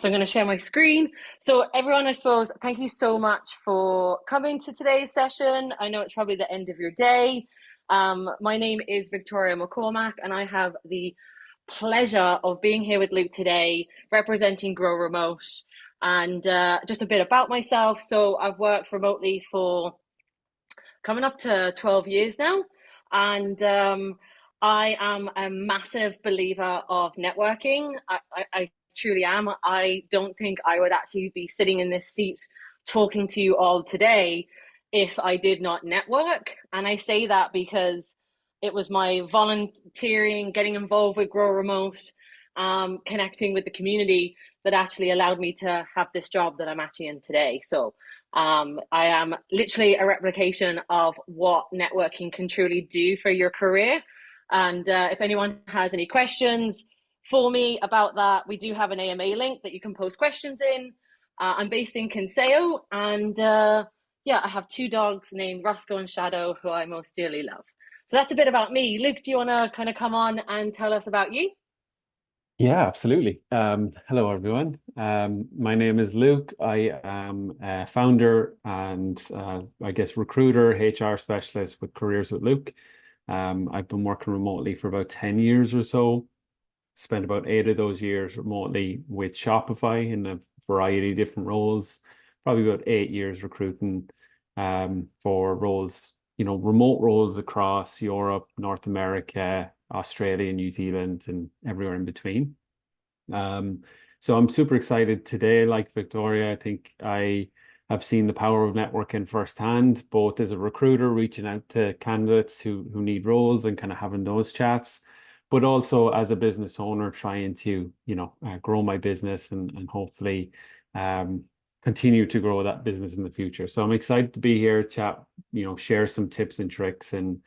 so I'm going to share my screen. So everyone, I suppose, thank you so much for coming to today's session. I know it's probably the end of your day. My name is Victoria McCormack, and I have the pleasure of being here with Luke today, representing Grow Remote. And just a bit about myself. So I've worked remotely for coming up to 12 years now. And I am a massive believer of networking. I truly am. I don't think I would actually be sitting in this seat talking to you all today if I did not network. And I say that because it was my volunteering, getting involved with Grow Remote, connecting with the community that actually allowed me to have this job that I'm actually in today. So I am literally a replication of what networking can truly do for your career. And if anyone has any questions for me about that, we do have an AMA link that you can post questions in. I'm based in Kinsale, and yeah, I have two dogs named Roscoe and Shadow, who I most dearly love. So that's a bit about me. Luke, do you want to kind of come on and tell us about you? Yeah, absolutely. Hello, everyone. My name is Luke. I am a founder and I guess recruiter, HR specialist with Careers with Luke. I've been working remotely for about 10 years or so. Spent about 8 of those years remotely with Shopify in a variety of different roles. Probably about 8 years recruiting for roles, remote roles across Europe, North America, Australia, New Zealand, and everywhere in between. So I'm super excited today. Like Victoria, I think I have seen the power of networking firsthand, both as a recruiter reaching out to candidates who need roles and kind of having those chats, but also as a business owner trying to, grow my business and hopefully continue to grow that business in the future. So I'm excited to be here, chat, share some tips and tricks, and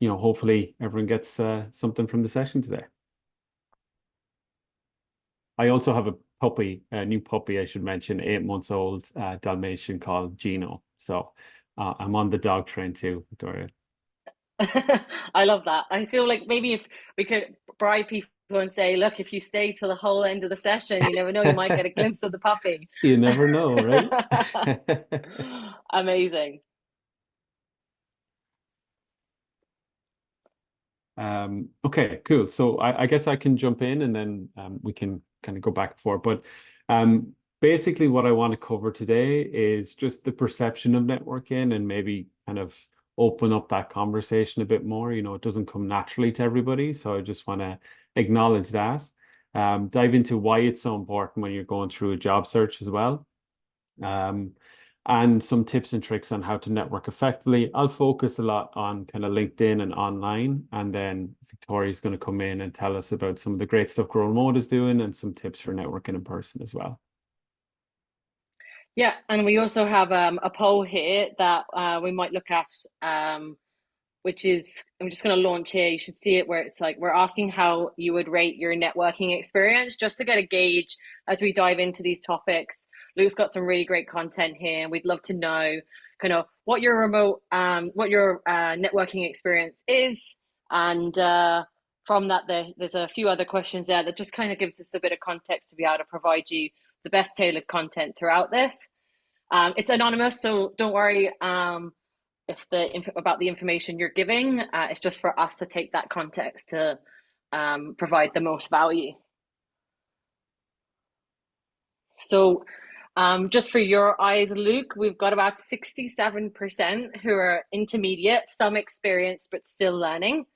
hopefully everyone gets something from the session today. I also have a puppy, a new puppy, I should mention, 8 months old, Dalmatian called Gino. So I'm on the dog train too, Victoria. I love that. I feel like maybe if we could bribe people and say, look, if you stay till the whole end of the session, you never know, you might get a glimpse of the puppy. You never know, right? Amazing. Okay, cool. So I guess I can jump in and then we can kind of go back and forth. But basically, what I want to cover today is just the perception of networking and maybe kind of open up that conversation a bit more. It doesn't come naturally to everybody. So I just want to acknowledge that. Dive into why it's so important when you're going through a job search as well. And some tips and tricks on how to network effectively. I'll focus a lot on kind of LinkedIn and online, and then Victoria's going to come in and tell us about some of the great stuff Grow Remote is doing and some tips for networking in person as well. Yeah, and we also have a poll here that we might look at, which is, I'm just going to launch here. You should see it where it's like we're asking how you would rate your networking experience, just to get a gauge as we dive into these topics. Luke's got some really great content here, and we'd love to know kind of what your networking experience is. And from that, there's a few other questions there that just kind of gives us a bit of context to be able to provide you the best tailored content throughout this. It's anonymous, so don't worry if about the information you're giving. It's just for us to take that context to provide the most value. So just for your eyes, Luke, we've got about 67% who are intermediate, some experienced, but still learning.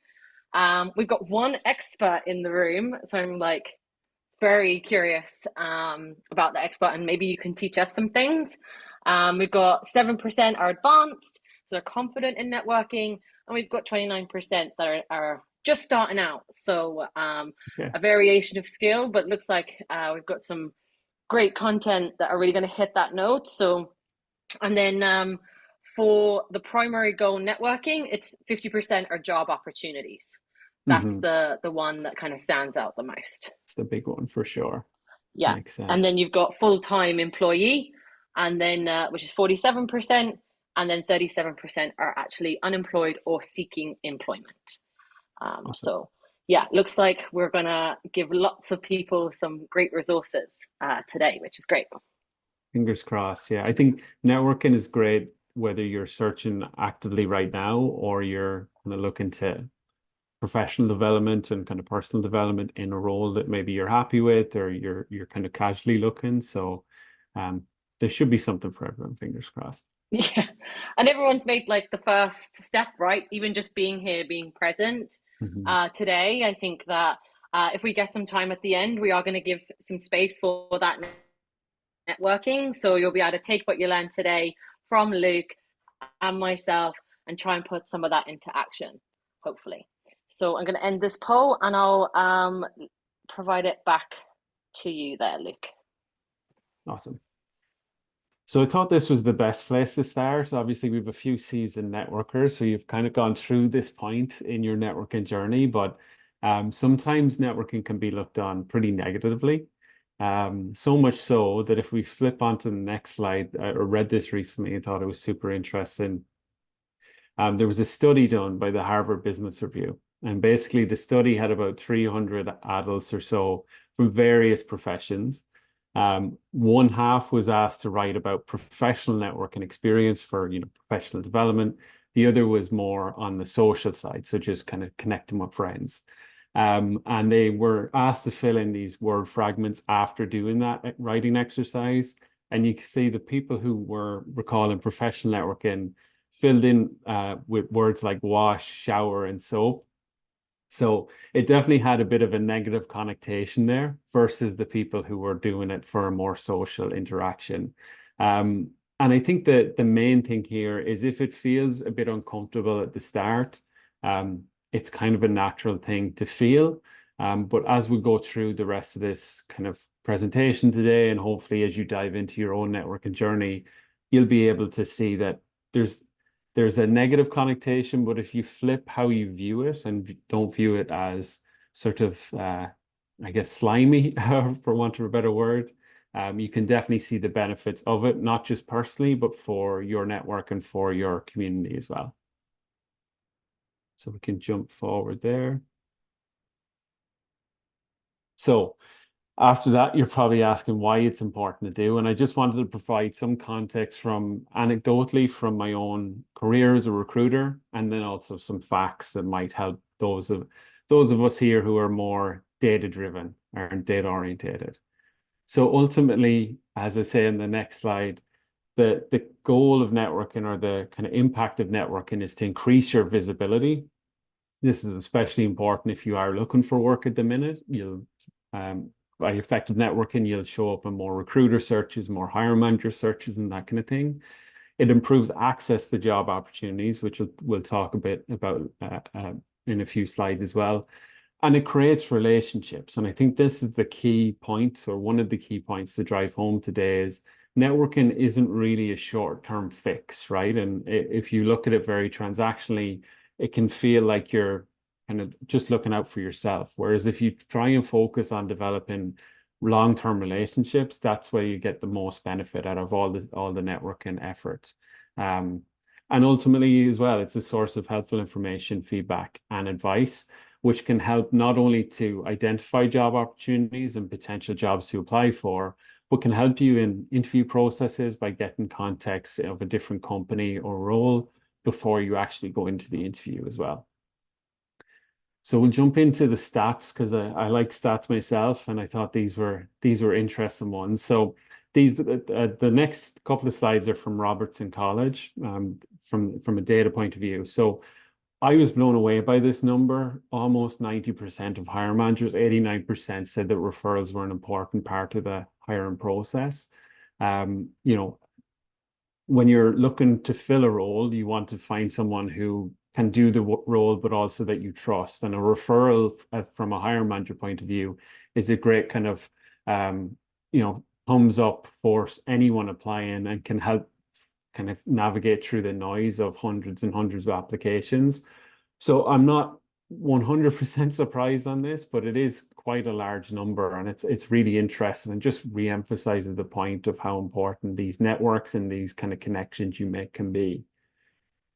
We've got one expert in the room, so I'm like very curious about the expert, and maybe you can teach us some things. We've got 7% are advanced, so they're confident in networking, and we've got 29% that are just starting out. So a variation of skill, but looks like we've got some great content that are really going to hit that note. So, and then for the primary goal networking, it's 50% are job opportunities. That's the one that kind of stands out the most. It's the big one for sure. Yeah. Makes And then sense. you've got full-time employee, and then which is 47%, and then 37% are actually unemployed or seeking employment. Awesome. So yeah, looks like we're gonna give lots of people some great resources today, which is great. Fingers crossed. Yeah, I think networking is great whether you're searching actively right now or you're kind of looking to professional development and kind of personal development in a role that maybe you're happy with or you're kind of casually looking. So um there should be something for everyone, fingers crossed. Yeah, and everyone's made like the first step, right? Even just being here, being present Hmm. today. I think that if we get some time at the end, we are going to give some space for that networking. So you'll be able to take what you learned today from Luke and myself and try and put some of that into action, hopefully. So I'm going to end this poll and I'll provide it back to you there, Luke. Awesome. So I thought this was the best place to start. Obviously, we have a few seasoned networkers, so you've kind of gone through this point in your networking journey, but sometimes networking can be looked on pretty negatively. So much so that if we flip onto the next slide, I read this recently and thought it was super interesting. There was a study done by the Harvard Business Review, and basically the study had about 300 adults or so from various professions. One half was asked to write about professional networking experience for, professional development. The other was more on the social side, so just kind of connecting with friends. And they were asked to fill in these word fragments after doing that writing exercise. And you can see the people who were recalling professional networking filled in with words like wash, shower, and soap. So it definitely had a bit of a negative connotation there versus the people who were doing it for a more social interaction. And I think that the main thing here is if it feels a bit uncomfortable at the start, it's kind of a natural thing to feel. But as we go through the rest of this kind of presentation today, and hopefully as you dive into your own networking journey, you'll be able to see that there's there's a negative connotation, but if you flip how you view it and don't view it as sort of, I guess, slimy, for want of a better word, you can definitely see the benefits of it, not just personally, but for your network and for your community as well. So we can jump forward there. So after that, you're probably asking why it's important to do. And I just wanted to provide some context from anecdotally from my own career as a recruiter, and then also some facts that might help those of us here who are more data driven or data orientated. So ultimately, as I say in the next slide, the goal of networking or the kind of impact of networking is to increase your visibility. This is especially important if you are looking for work at the minute. You'll by effective networking, you'll show up in more recruiter searches, more hiring manager searches, and that kind of thing. It improves access to job opportunities, which we'll talk a bit about in a few slides as well. And it creates relationships. And I think this is the key point, or one of the key points to drive home today is networking isn't really a short-term fix, right? And if you look at it very transactionally, it can feel like you're kind of just looking out for yourself. Whereas if you try and focus on developing long-term relationships, that's where you get the most benefit out of all the networking effort. And ultimately as well, it's a source of helpful information, feedback, and advice, which can help not only to identify job opportunities and potential jobs to apply for, but can help you in interview processes by getting context of a different company or role before you actually go into the interview as well. So we'll jump into the stats because I like stats myself, and I thought these were interesting ones. So the next couple of slides are from Robertson College, from a data point of view. So I was blown away by this number. Almost 90% of hiring managers, 89% said that referrals were an important part of the hiring process. You know, when you're looking to fill a role, you want to find someone who can do the role, but also that you trust. And a referral from a hiring manager point of view is a great kind of, thumbs up for anyone applying and can help kind of navigate through the noise of hundreds and hundreds of applications. So I'm not 100% surprised on this, but it is quite a large number, and it's really interesting and just re-emphasizes the point of how important these networks and these kind of connections you make can be.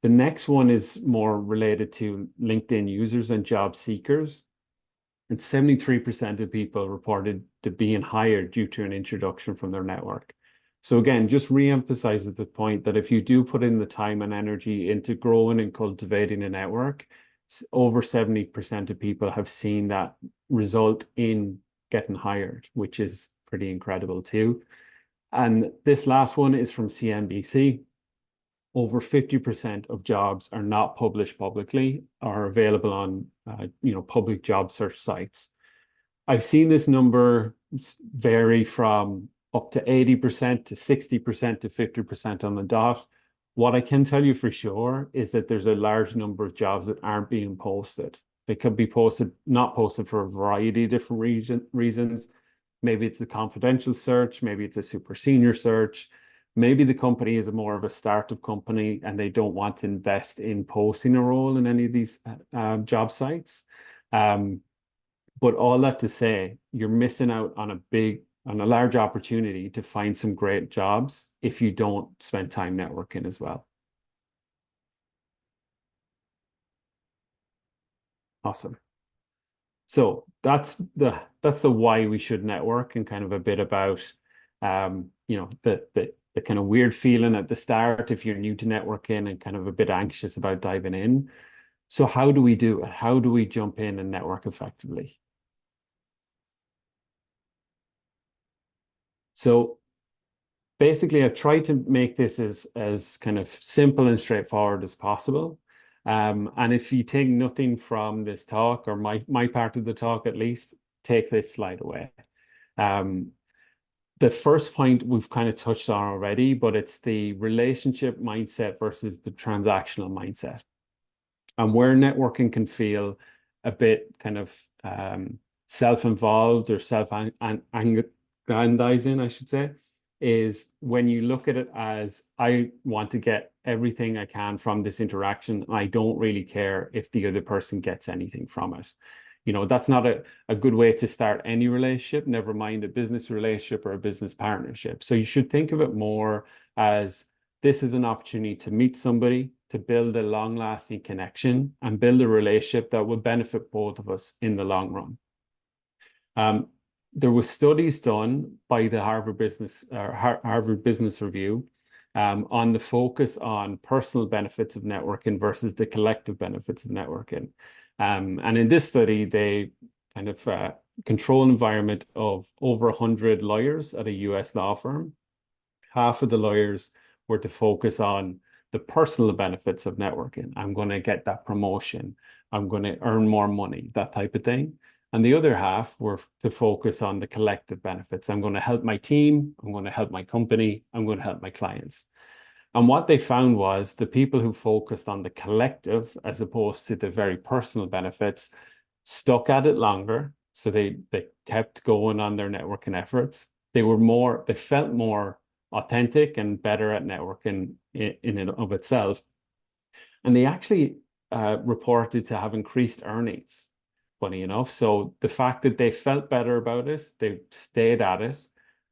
The next one is more related to LinkedIn users and job seekers. and 73% of people reported to being hired due to an introduction from their network. So again, just re-emphasizes the point that if you do put in the time and energy into growing and cultivating a network, over 70% of people have seen that result in getting hired, which is pretty incredible too. And this last one is from CNBC. Over 50% of jobs are not published publicly or available on public job search sites. I've seen this number vary from up to 80% to 60% to 50% on the dot. What I can tell you for sure is that there's a large number of jobs that aren't being posted. They could be not posted for a variety of different reasons. Maybe it's a confidential search, maybe it's a super senior search. Maybe the company is more of a startup company and they don't want to invest in posting a role in any of these job sites. But all that to say, you're missing out on a large opportunity to find some great jobs if you don't spend time networking as well. Awesome. So that's the why we should network, and kind of a bit about the kind of weird feeling at the start if you're new to networking and kind of a bit anxious about diving in. So how do we do it? How do we jump in and network effectively? So basically, I've tried to make this as kind of simple and straightforward as possible. And if you take nothing from this talk, or my part of the talk at least, take this slide away. The first point we've kind of touched on already, but it's the relationship mindset versus the transactional mindset. And where networking can feel a bit kind of self-involved or self-aggrandizing, I should say, is when you look at it as, I want to get everything I can from this interaction. I don't really care if the other person gets anything from it. That's not a good way to start any relationship, never mind a business relationship or a business partnership. So you should think of it more as, this is an opportunity to meet somebody, to build a long-lasting connection and build a relationship that will benefit both of us in the long run. There were studies done by the Harvard Business Review on the focus on personal benefits of networking versus the collective benefits of networking. And in this study, they kind of control environment of over 100 lawyers at a US law firm. Half of the lawyers were to focus on the personal benefits of networking. I'm going to get that promotion. I'm going to earn more money, that type of thing. And the other half were to focus on the collective benefits. I'm going to help my team. I'm going to help my company. I'm going to help my clients. And what they found was the people who focused on the collective as opposed to the very personal benefits stuck at it longer. So they kept going on their networking efforts. They felt more authentic and better at networking in and of itself. And they actually reported to have increased earnings, funny enough. So the fact that they felt better about it, they stayed at it,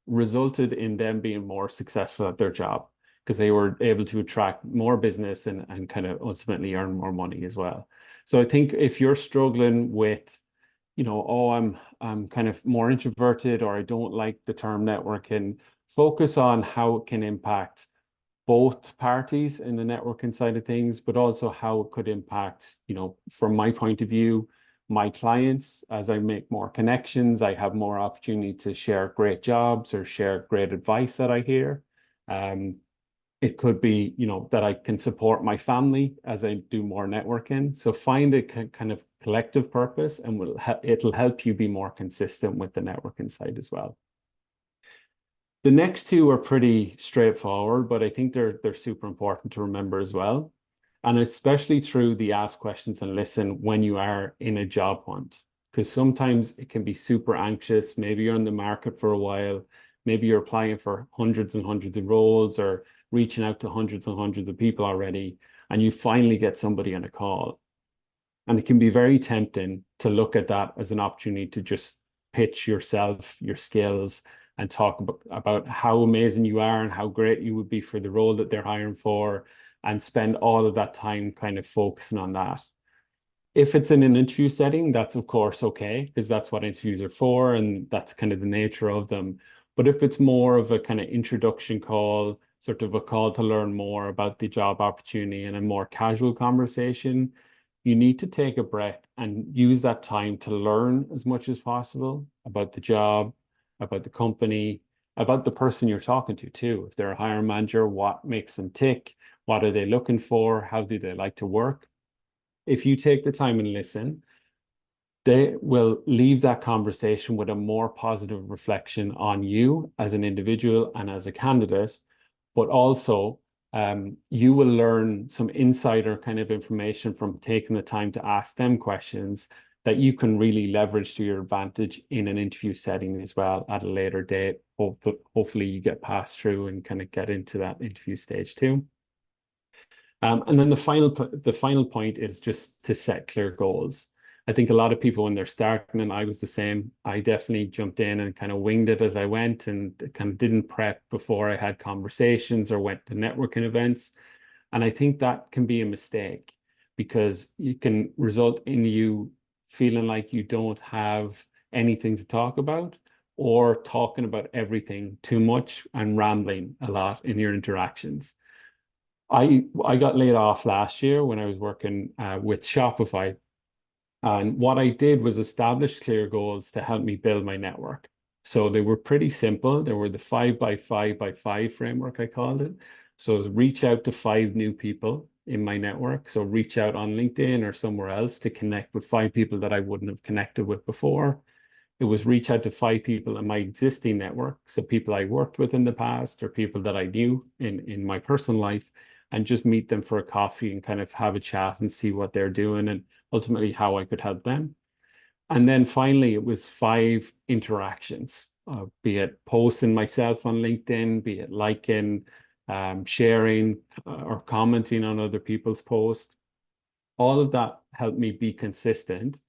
resulted in them being more successful at their job, because they were able to attract more business and kind of ultimately earn more money as well. So I think if you're struggling with, I'm kind of more introverted, or I don't like the term networking, focus on how it can impact both parties in the networking side of things, but also how it could impact, from my point of view, my clients. As I make more connections, I have more opportunity to share great jobs or share great advice that I hear. It could be, that I can support my family as I do more networking. So find a kind of collective purpose, and it'll help you be more consistent with the networking side as well. The next two are pretty straightforward, but I think they're super important to remember as well. And especially through the ask questions and listen when you are in a job hunt, because sometimes it can be super anxious. Maybe you're in the market for a while. Maybe you're applying for hundreds and hundreds of roles, or reaching out to hundreds and hundreds of people already, and you finally get somebody on a call. And it can be very tempting to look at that as an opportunity to just pitch yourself, your skills, and talk about how amazing you are and how great you would be for the role that they're hiring for, and spend all of that time kind of focusing on that. If it's in an interview setting, that's of course okay, because that's what interviews are for, and that's kind of the nature of them. But if it's more of a kind of introduction call, sort of a call to learn more about the job opportunity and a more casual conversation, you need to take a breath and use that time to learn as much as possible about the job, about the company, about the person you're talking to too. If they're a hiring manager, what makes them tick? What are they looking for? How do they like to work? If you take the time and listen, they will leave that conversation with a more positive reflection on you as an individual and as a candidate, but also you will learn some insider kind of information from taking the time to ask them questions that you can really leverage to your advantage in an interview setting as well at a later date. Hopefully you get passed through and kind of get into that interview stage too. And then the final point is just to set clear goals. I think a lot of people when they're starting, and I was the same, I definitely jumped in and kind of winged it as I went and kind of didn't prep before I had conversations or went to networking events. And I think that can be a mistake because it can result in you feeling like you don't have anything to talk about or talking about everything too much and rambling a lot in your interactions. I got laid off last year when I was working with Shopify. And what I did was establish clear goals to help me build my network. So they were pretty simple. They were the 5 by 5 by 5 framework, I called it. So it was reach out to 5 new people in my network. So reach out on LinkedIn or somewhere else to connect with 5 people that I wouldn't have connected with before. It was reach out to 5 people in my existing network. So people I worked with in the past or people that I knew in my personal life and just meet them for a coffee and kind of have a chat and see what they're doing and ultimately how I could help them. And then finally, it was 5 interactions, be it posting myself on LinkedIn, be it liking, sharing, or commenting on other people's posts. All of that helped me be consistent.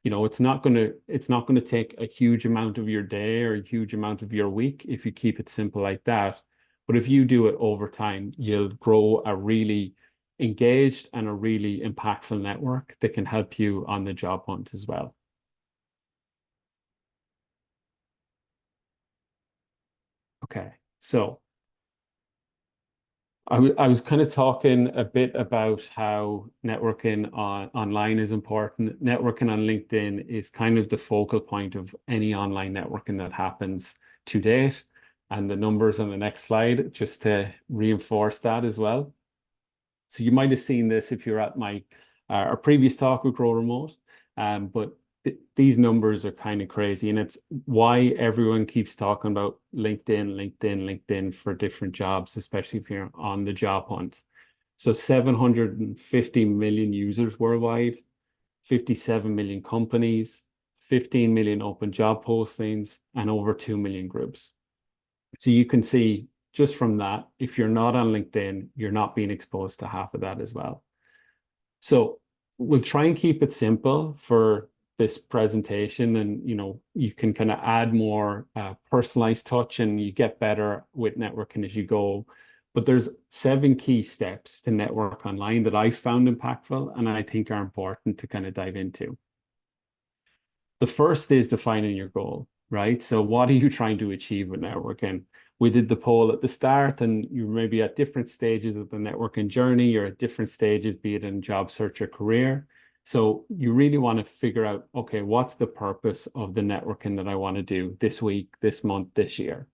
It's not going to take a huge amount of your day or a huge amount of your week if you keep it simple like that. But if you do it over time, you'll grow a really engaged and a really impactful network that can help you on the job hunt as well. Okay, so I was kind of talking a bit about how networking online is important. Networking on LinkedIn is kind of the focal point of any online networking that happens to date. And the numbers on the next slide, just to reinforce that as well. So you might have seen this if you're at my our previous talk with Grow Remote, but these numbers are kind of crazy, and it's why everyone keeps talking about LinkedIn, LinkedIn, LinkedIn for different jobs, especially if you're on the job hunt. So 750 million users worldwide, 57 million companies, 15 million open job postings, and over 2 million groups. So you can see just from that, if you're not on LinkedIn, you're not being exposed to half of that as well. So we'll try and keep it simple for this presentation, and you can kind of add more personalized touch and you get better with networking as you go. But there's 7 key steps to network online that I found impactful and I think are important to kind of dive into. The first is defining your goal, right? So what are you trying to achieve with networking? We did the poll at the start, and you're maybe at different stages of the networking journey or at different stages, be it in job search or career. So you really want to figure out, okay, what's the purpose of the networking that I want to do this week, this month, this year?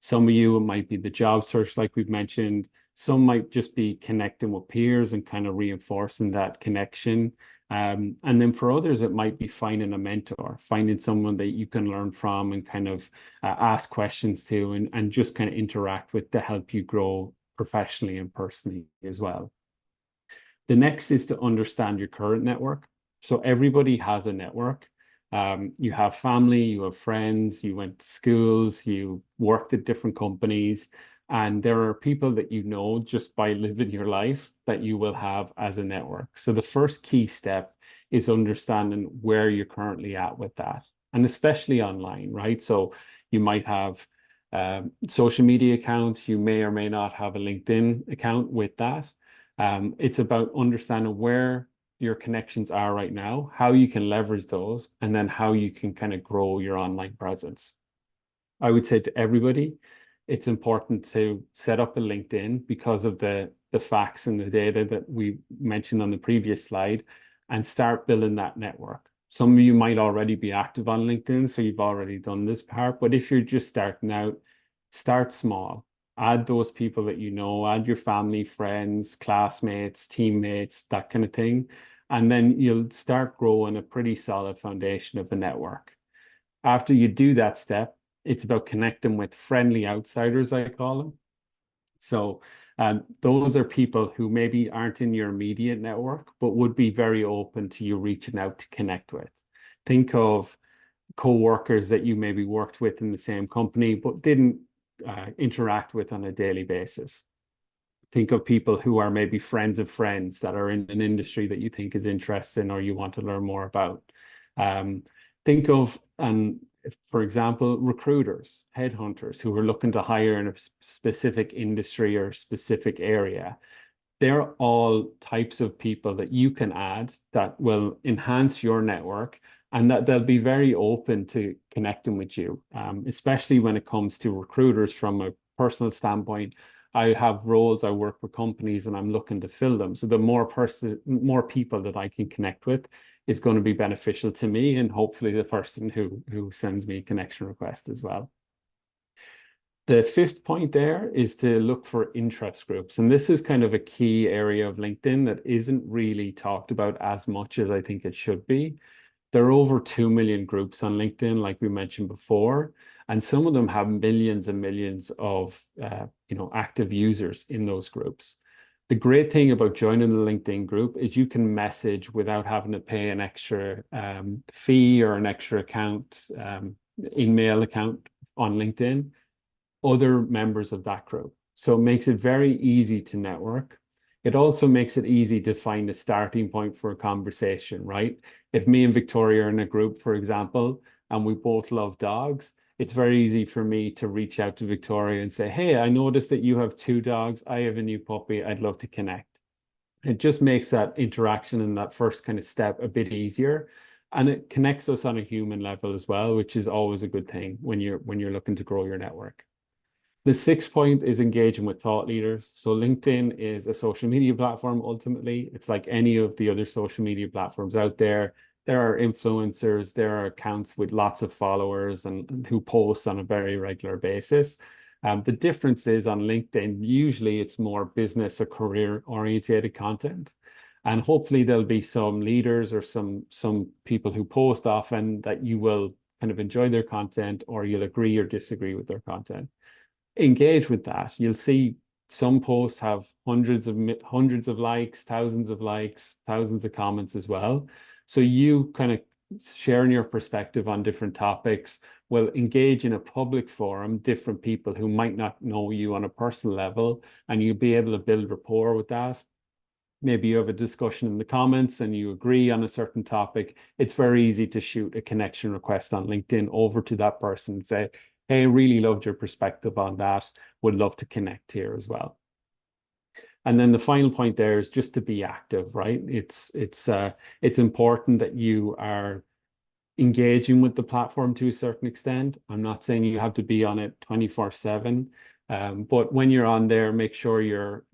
Some of you, it might be the job search, like we've mentioned. Some might just be connecting with peers and kind of reinforcing that connection. And then for others, it might be finding a mentor, finding someone that you can learn from and kind of ask questions to and just kind of interact with to help you grow professionally and personally as well. The next is to understand your current network. So everybody has a network. You have family, you have friends, you went to schools, you worked at different companies, and there are people that you know just by living your life that you will have as a network. So the first key step is understanding where you're currently at with that, and especially online, right? So you might have social media accounts, you may or may not have a LinkedIn account with that. It's about understanding where your connections are right now, how you can leverage those, and then how you can kind of grow your online presence. I would say to everybody, it's important to set up a LinkedIn because of the facts and the data that we mentioned on the previous slide, and start building that network. Some of you might already be active on LinkedIn, so you've already done this part. But if you're just starting out, start small. Add those people that you know, add your family, friends, classmates, teammates, that kind of thing. And then you'll start growing a pretty solid foundation of a network. After you do that step, it's about connecting with friendly outsiders, I call them. So those are people who maybe aren't in your immediate network, but would be very open to you reaching out to connect with. Think of co-workers that you maybe worked with in the same company, but didn't interact with on a daily basis. Think of people who are maybe friends of friends that are in an industry that you think is interesting or you want to learn more about. Think of, for example, recruiters, headhunters who are looking to hire in a specific industry or specific area. They're all types of people that you can add that will enhance your network, and that they'll be very open to connecting with you, especially when it comes to recruiters from a personal standpoint. I have roles, I work with companies, and I'm looking to fill them. So the more people that I can connect with is going to be beneficial to me, and hopefully the person who sends me a connection request as well. The fifth point there is to look for interest groups. And this is kind of a key area of LinkedIn that isn't really talked about as much as I think it should be. There are over 2 million groups on LinkedIn, like we mentioned before, and some of them have millions and millions of active users in those groups. The great thing about joining the LinkedIn group is you can message without having to pay an extra fee or an extra email account on LinkedIn, other members of that group. So it makes it very easy to network. It also makes it easy to find a starting point for a conversation, right? If me and Victoria are in a group, for example, and we both love dogs, it's very easy for me to reach out to Victoria and say, hey, I noticed that you have 2 dogs. I have a new puppy. I'd love to connect. It just makes that interaction and that first kind of step a bit easier. And it connects us on a human level as well, which is always a good thing when you're looking to grow your network. The sixth point is engaging with thought leaders. So LinkedIn is a social media platform. Ultimately, it's like any of the other social media platforms out there. There are influencers, there are accounts with lots of followers and who post on a very regular basis. The difference is on LinkedIn, usually it's more business or career oriented content. And hopefully there'll be some leaders or some people who post often that you will kind of enjoy their content, or you'll agree or disagree with their content. Engage with that. You'll see some posts have hundreds of likes, thousands of comments as well. So you kind of sharing your perspective on different topics will engage in a public forum different people who might not know you on a personal level, and you'll be able to build rapport with that. Maybe you have a discussion in the comments and you agree on a certain topic. It's very easy to shoot a connection request on LinkedIn over to that person and say, hey, really loved your perspective on that. Would love to connect here as well. And then the final point there is just to be active, right? It's important that you are engaging with the platform to a certain extent. I'm not saying you have to be on it 24/7, but when you're on there, make sure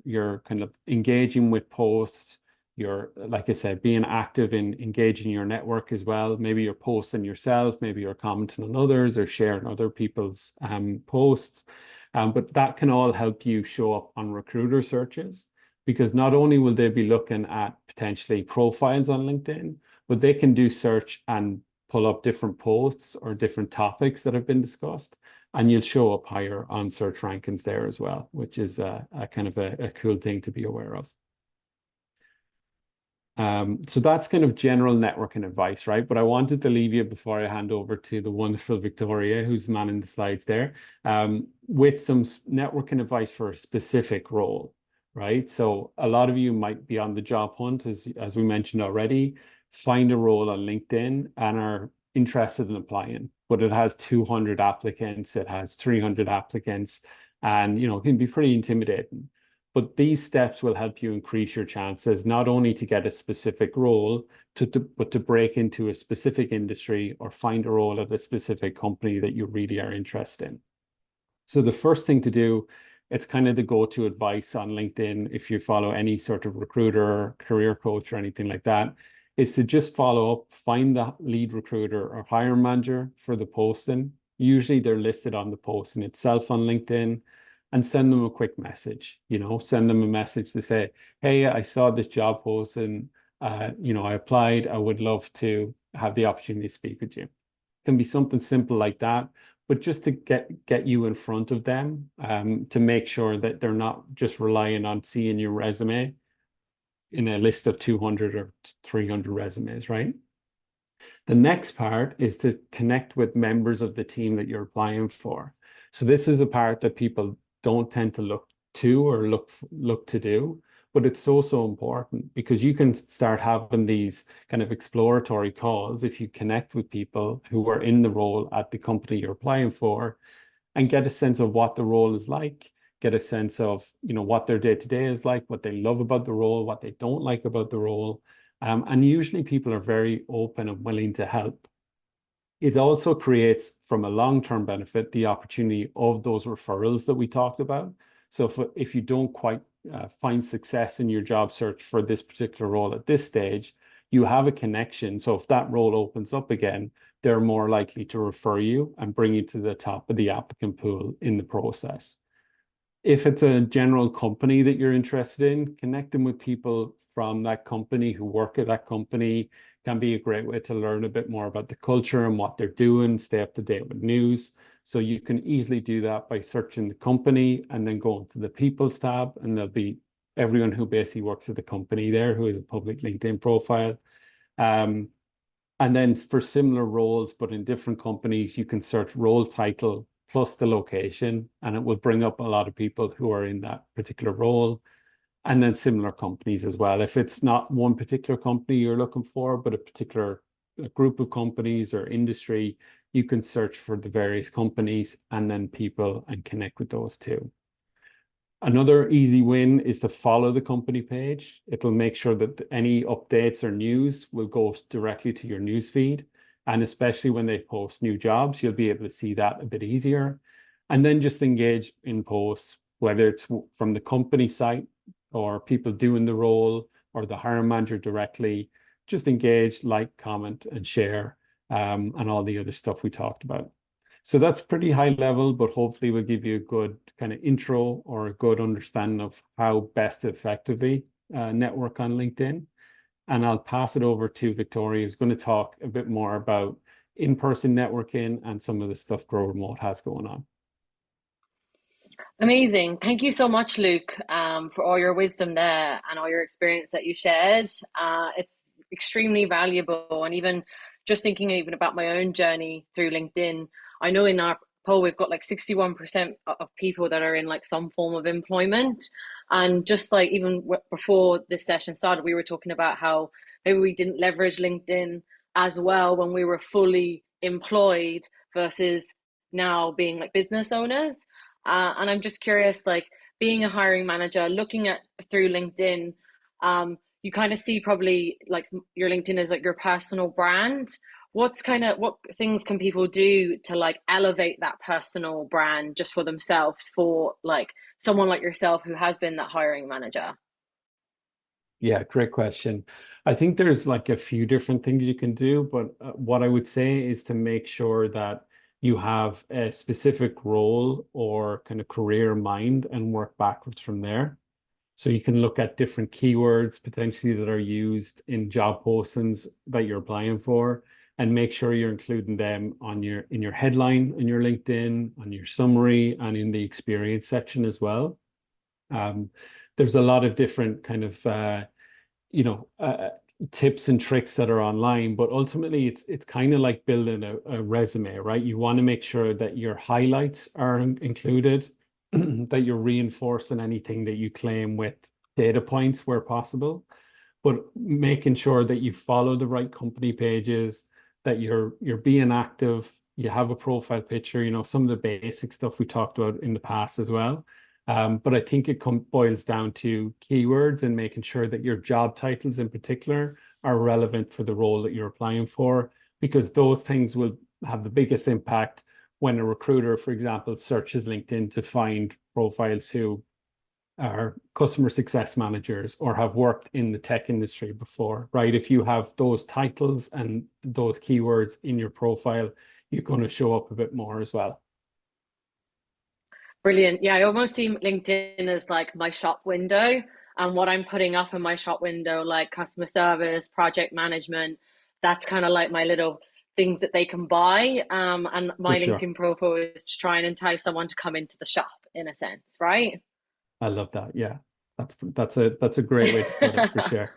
you're kind of engaging with posts. You're, like I said, being active in engaging your network as well. Maybe you're posting yourself, maybe you're commenting on others or sharing other people's posts. But that can all help you show up on recruiter searches, because not only will they be looking at potentially profiles on LinkedIn, but they can do search and pull up different posts or different topics that have been discussed, and you'll show up higher on search rankings there as well, which is a kind of a cool thing to be aware of. So that's kind of general networking advice, right? But I wanted to leave you before I hand over to the wonderful Victoria, who's manning the slides there, with some networking advice for a specific role, right? So a lot of you might be on the job hunt, as we mentioned already, find a role on LinkedIn and are interested in applying, but it has 200 applicants, it has 300 applicants, and it can be pretty intimidating. But these steps will help you increase your chances, not only to get a specific role, but to break into a specific industry or find a role at a specific company that you really are interested in. So the first thing to do, it's kind of the go-to advice on LinkedIn if you follow any sort of recruiter, career coach, or anything like that, is to just follow up, find the lead recruiter or hiring manager for the posting. Usually they're listed on the posting itself on LinkedIn, and send them a quick message, send them a message to say, hey, I saw this job posting, I applied, I would love to have the opportunity to speak with you. It can be something simple like that, but just to get you in front of them, to make sure that they're not just relying on seeing your resume in a list of 200 or 300 resumes, right? The next part is to connect with members of the team that you're applying for. So this is a part that people don't tend to look to or look to do, but it's so important, because you can start having these kind of exploratory calls if you connect with people who are in the role at the company you're applying for, and get a sense of what the role is like, get a sense of what their day-to-day is like, what they love about the role, what they don't like about the role. And usually people are very open and willing to help. It also creates, from a long-term benefit, the opportunity of those referrals that we talked about. So if you don't quite find success in your job search for this particular role at this stage, you have a connection. So if that role opens up again, they're more likely to refer you and bring you to the top of the applicant pool in the process. If it's a general company that you're interested in, connecting with people from that company who work at that company can be a great way to learn a bit more about the culture and what they're doing, stay up to date with news. So you can easily do that by searching the company and then going to the People's tab, and there'll be everyone who basically works at the company there who has a public LinkedIn profile. And then for similar roles, but in different companies, you can search role title plus the location, and it will bring up a lot of people who are in that particular role. And then similar companies as well. If it's not one particular company you're looking for, but a particular group of companies or industry, you can search for the various companies and then people and connect with those too. Another easy win is to follow the company page. It'll make sure that any updates or news will go directly to your news feed. And especially when they post new jobs, you'll be able to see that a bit easier. And then just engage in posts, whether it's from the company site or people doing the role or the hiring manager directly. Just engage, like, comment, and share, and all the other stuff we talked about. So that's pretty high level, but hopefully will give you a good kind of intro or a good understanding of how best to effectively network on LinkedIn. And I'll pass it over to Victoria, who's going to talk a bit more about in-person networking and some of the stuff Grow Remote has going on. Amazing. Thank you so much, Luke, for all your wisdom there and all your experience that you shared. It's extremely valuable. And even just thinking even about my own journey through LinkedIn, I know in our poll, we've got like 61% of people that are in like some form of employment. And just like even before this session started, we were talking about how maybe we didn't leverage LinkedIn as well when we were fully employed versus now being like business owners. And I'm just curious, like being a hiring manager, looking at through LinkedIn, you kind of see probably like your LinkedIn is like your personal brand. What things can people do to like elevate that personal brand just for themselves, for like someone like yourself who has been that hiring manager? Yeah, great question. I think there's like a few different things you can do, but what I would say is to make sure that you have a specific role or kind of career in mind and work backwards from there. So you can look at different keywords potentially that are used in job postings that you're applying for, and make sure you're including them on in your headline, in your LinkedIn, on your summary, and in the experience section as well. There's a lot of different kind of tips and tricks that are online, but ultimately it's kind of like building a resume, right? You want to make sure that your highlights are included, that you're reinforcing anything that you claim with data points where possible, but making sure that you follow the right company pages, that you're being active, you have a profile picture, some of the basic stuff we talked about in the past as well. But I think it boils down to keywords and making sure that your job titles in particular are relevant for the role that you're applying for, because those things will have the biggest impact when a recruiter, for example, searches LinkedIn to find profiles who are customer success managers or have worked in the tech industry before, right? If you have those titles and those keywords in your profile, you're going to show up a bit more as well. Brilliant. Yeah, I almost see LinkedIn as like my shop window, and what I'm putting up in my shop window, like customer service, project management, that's kind of like my little things that they can buy. And For my sure. LinkedIn profile is to try and entice someone to come into the shop in a sense, right? I love that. Yeah. That's a great way to put it for sure.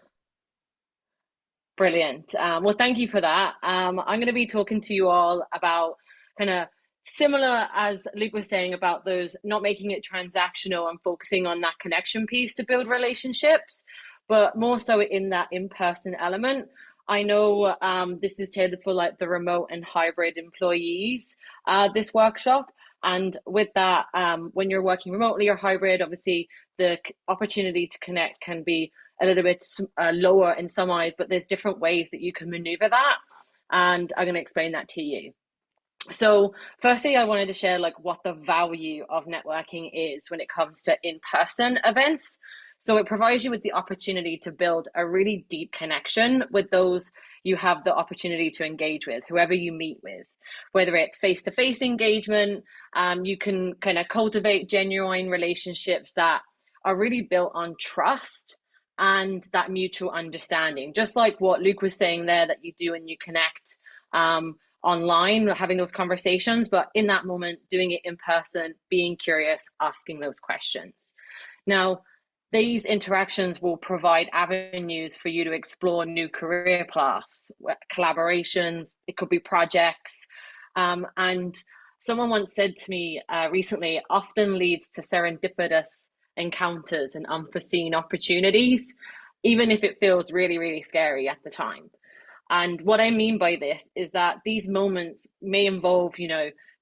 Brilliant. Well, thank you for that. I'm going to be talking to you all about kind of similar as Luke was saying about those not making it transactional and focusing on that connection piece to build relationships, but more so in that in-person element. I know this is tailored for like the remote and hybrid employees, this workshop. And with that, when you're working remotely or hybrid, obviously the opportunity to connect can be a little bit lower in some eyes, but there's different ways that you can maneuver that. And I'm going to explain that to you. So, firstly, I wanted to share like what the value of networking is when it comes to in-person events. So it provides you with the opportunity to build a really deep connection with those you have the opportunity to engage with, whoever you meet with, whether it's face-to-face engagement. You can kind of cultivate genuine relationships that are really built on trust and that mutual understanding, just like what Luke was saying there, that you do when you connect online, having those conversations, but in that moment, doing it in person, being curious, asking those questions. Now, these interactions will provide avenues for you to explore new career paths, collaborations, it could be projects. And someone once said to me recently, often leads to serendipitous encounters and unforeseen opportunities, even if it feels really, really scary at the time. And what I mean by this is that these moments may involve,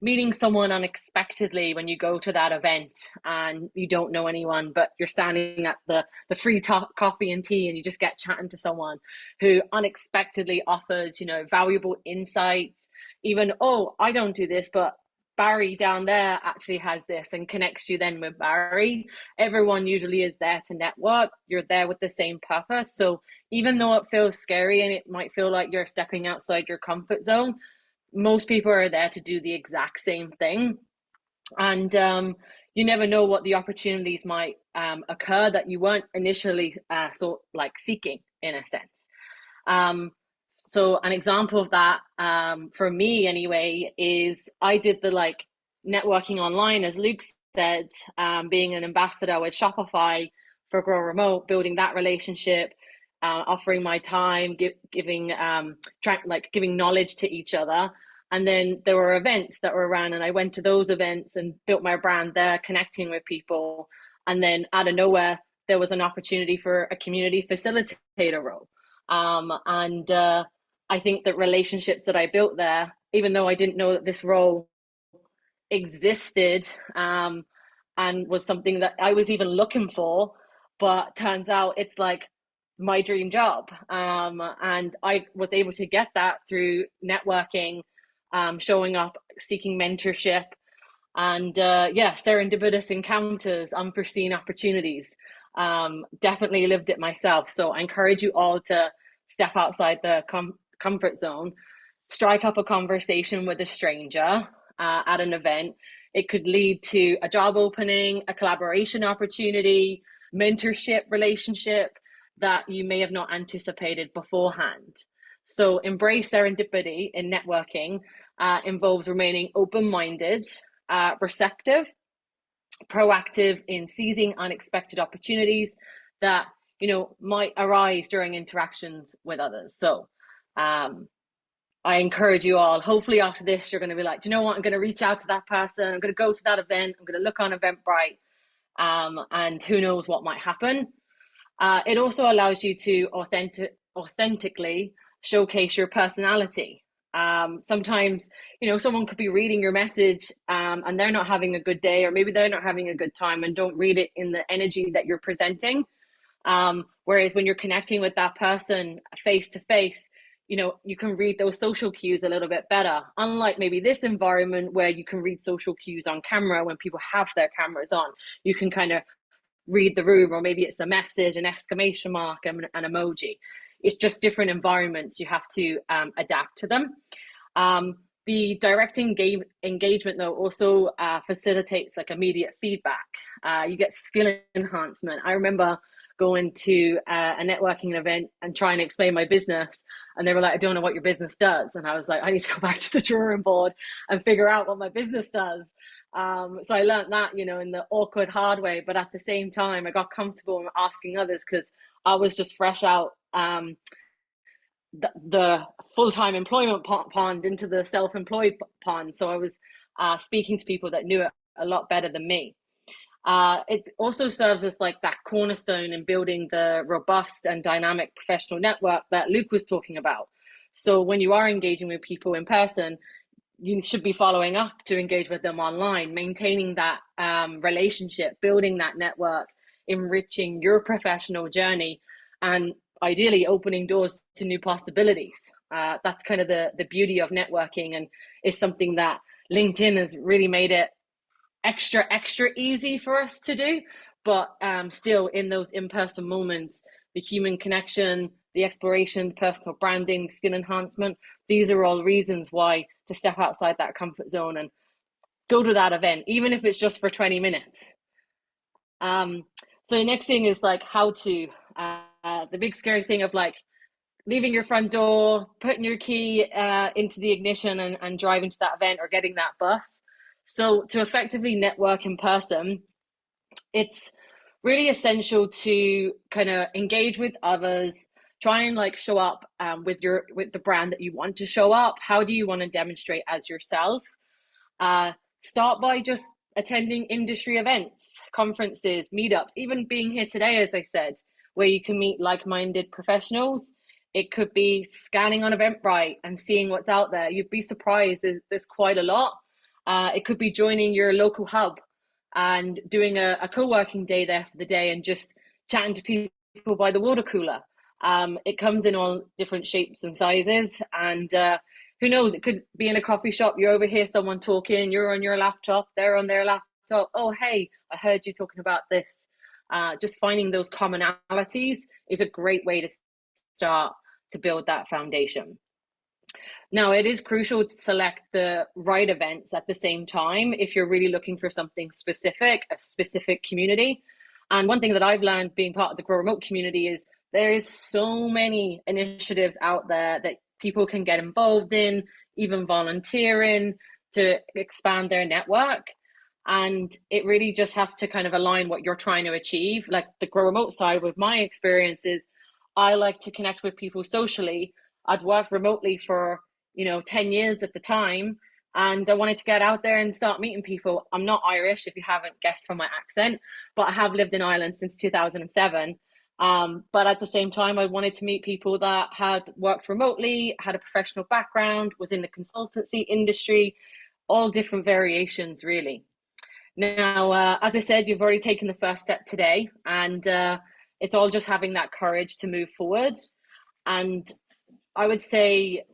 meeting someone unexpectedly when you go to that event and you don't know anyone, but you're standing at the free coffee and tea and you just get chatting to someone who unexpectedly offers, valuable insights. Even, oh, I don't do this, but Barry down there actually has this, and connects you then with Barry. Everyone usually is there to network. You're there with the same purpose. So even though it feels scary and it might feel like you're stepping outside your comfort zone, most people are there to do the exact same thing. And you never know what the opportunities might occur that you weren't initially seeking, in a sense. So an example of that, for me anyway, is I did the networking online, as Luke said, being an ambassador with Shopify for Grow Remote, building that relationship, offering my time, giving knowledge to each other. And then there were events that were around, and I went to those events and built my brand there, connecting with people. And then out of nowhere, there was an opportunity for a community facilitator role. And I think that relationships that I built there, even though I didn't know that this role existed, and was something that I was even looking for, but turns out it's like my dream job. And I was able to get that through networking, showing up, seeking mentorship, and serendipitous encounters, unforeseen opportunities. Definitely lived it myself. So I encourage you all to step outside the comfort zone, strike up a conversation with a stranger at an event. It could lead to a job opening, a collaboration opportunity, mentorship relationship that you may have not anticipated beforehand. So embrace serendipity in networking. Involves remaining open-minded, receptive, proactive in seizing unexpected opportunities that might arise during interactions with others. So I encourage you all, hopefully after this, you're going to be like, do you know what? I'm going to reach out to that person. I'm going to go to that event. I'm going to look on Eventbrite, and who knows what might happen. It also allows you to authentically showcase your personality. Sometimes, someone could be reading your message, and they're not having a good day, or maybe they're not having a good time, and don't read it in the energy that you're presenting. Whereas when you're connecting with that person face to face, you can read those social cues a little bit better. Unlike maybe this environment where you can read social cues on camera when people have their cameras on, you can kind of read the room, or maybe it's a message, an exclamation mark, and an emoji. It's just different environments. You have to adapt to them. The direct engagement, though, also facilitates like immediate feedback. You get skill enhancement. I remember going to a networking event and trying to explain my business, and they were like, I don't know what your business does. And I was like, I need to go back to the drawing board and figure out what my business does. So I learned that, in the awkward, hard way. But at the same time, I got comfortable in asking others, because I was just fresh out the full-time employment pond into the self-employed pond. So I was speaking to people that knew it a lot better than me. It also serves as like that cornerstone in building the robust and dynamic professional network that Luke was talking about. So when you are engaging with people in person, you should be following up to engage with them online, maintaining that relationship, building that network, enriching your professional journey, and ideally opening doors to new possibilities. That's kind of the beauty of networking, and is something that LinkedIn has really made it extra easy for us to do. But still, in those in-person moments, the human connection, the exploration, the personal branding, skill enhancement, these are all reasons why to step outside that comfort zone and go to that event, even if it's just for 20 minutes. So the next thing is like how to, the big scary thing of like leaving your front door, putting your key into the ignition, and driving to that event or getting that bus. So to effectively network in person, it's really essential to kind of engage with others, try and like show up with the brand that you want to show up. How do you want to demonstrate as yourself? Start by just attending industry events, conferences, meetups, even being here today, as I said, where you can meet like-minded professionals. It could be scanning on Eventbrite and seeing what's out there. You'd be surprised, there's quite a lot. It could be joining your local hub and doing a co-working day there for the day, and just chatting to people by the water cooler. It comes in all different shapes and sizes, and who knows, it could be in a coffee shop. You overhear someone talking, you're on your laptop, they're on their laptop. Oh, hey, I heard you talking about this. Just finding those commonalities is a great way to start to build that foundation. Now, it is crucial to select the right events at the same time if you're really looking for something specific, a specific community. And one thing that I've learned being part of the Grow Remote community is there is so many initiatives out there that people can get involved in, even volunteering to expand their network. And it really just has to kind of align what you're trying to achieve. Like the Grow Remote side, with my experiences, I like to connect with people socially. I'd worked remotely for 10 years at the time, and I wanted to get out there and start meeting people. I'm not Irish, if you haven't guessed from my accent, but I have lived in Ireland since 2007. But at the same time, I wanted to meet people that had worked remotely, had a professional background, was in the consultancy industry, all different variations, really. Now, as I said, you've already taken the first step today, and it's all just having that courage to move forward. And I would say,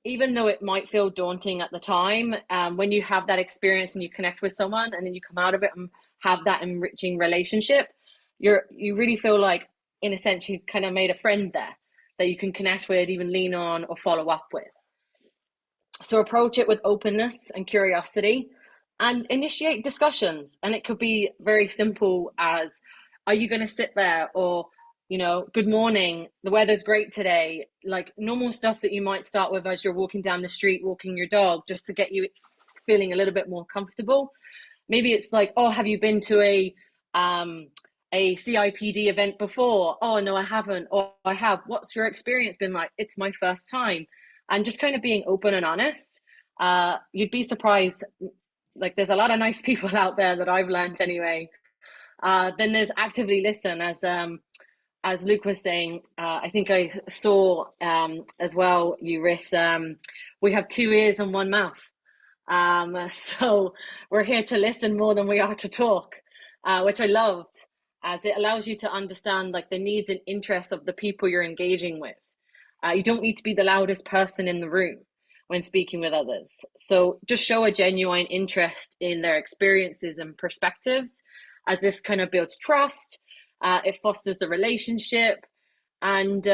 even though it might feel daunting at the time, when you have that experience and you connect with someone, and then you come out of it and have that enriching relationship, you really feel like, in a sense, you kind of made a friend there that you can connect with, even lean on or follow up with. So approach it with openness and curiosity, and initiate discussions. And it could be very simple as, are you going to sit there? Or, good morning, the weather's great today. Like normal stuff that you might start with as you're walking down the street, walking your dog, just to get you feeling a little bit more comfortable. Maybe it's like, oh, have you been to a CIPD event before? Oh, no, I haven't. Or I have. What's your experience been like? It's my first time. And just kind of being open and honest. You'd be surprised. Like there's a lot of nice people out there that I've learned anyway. Then there's actively listen, as as Luke was saying, I think I saw as well, you Riss, we have two ears and one mouth. So we're here to listen more than we are to talk, which I loved, as it allows you to understand like the needs and interests of the people you're engaging with. You don't need to be the loudest person in the room when speaking with others. So just show a genuine interest in their experiences and perspectives, as this kind of builds trust. It fosters the relationship. And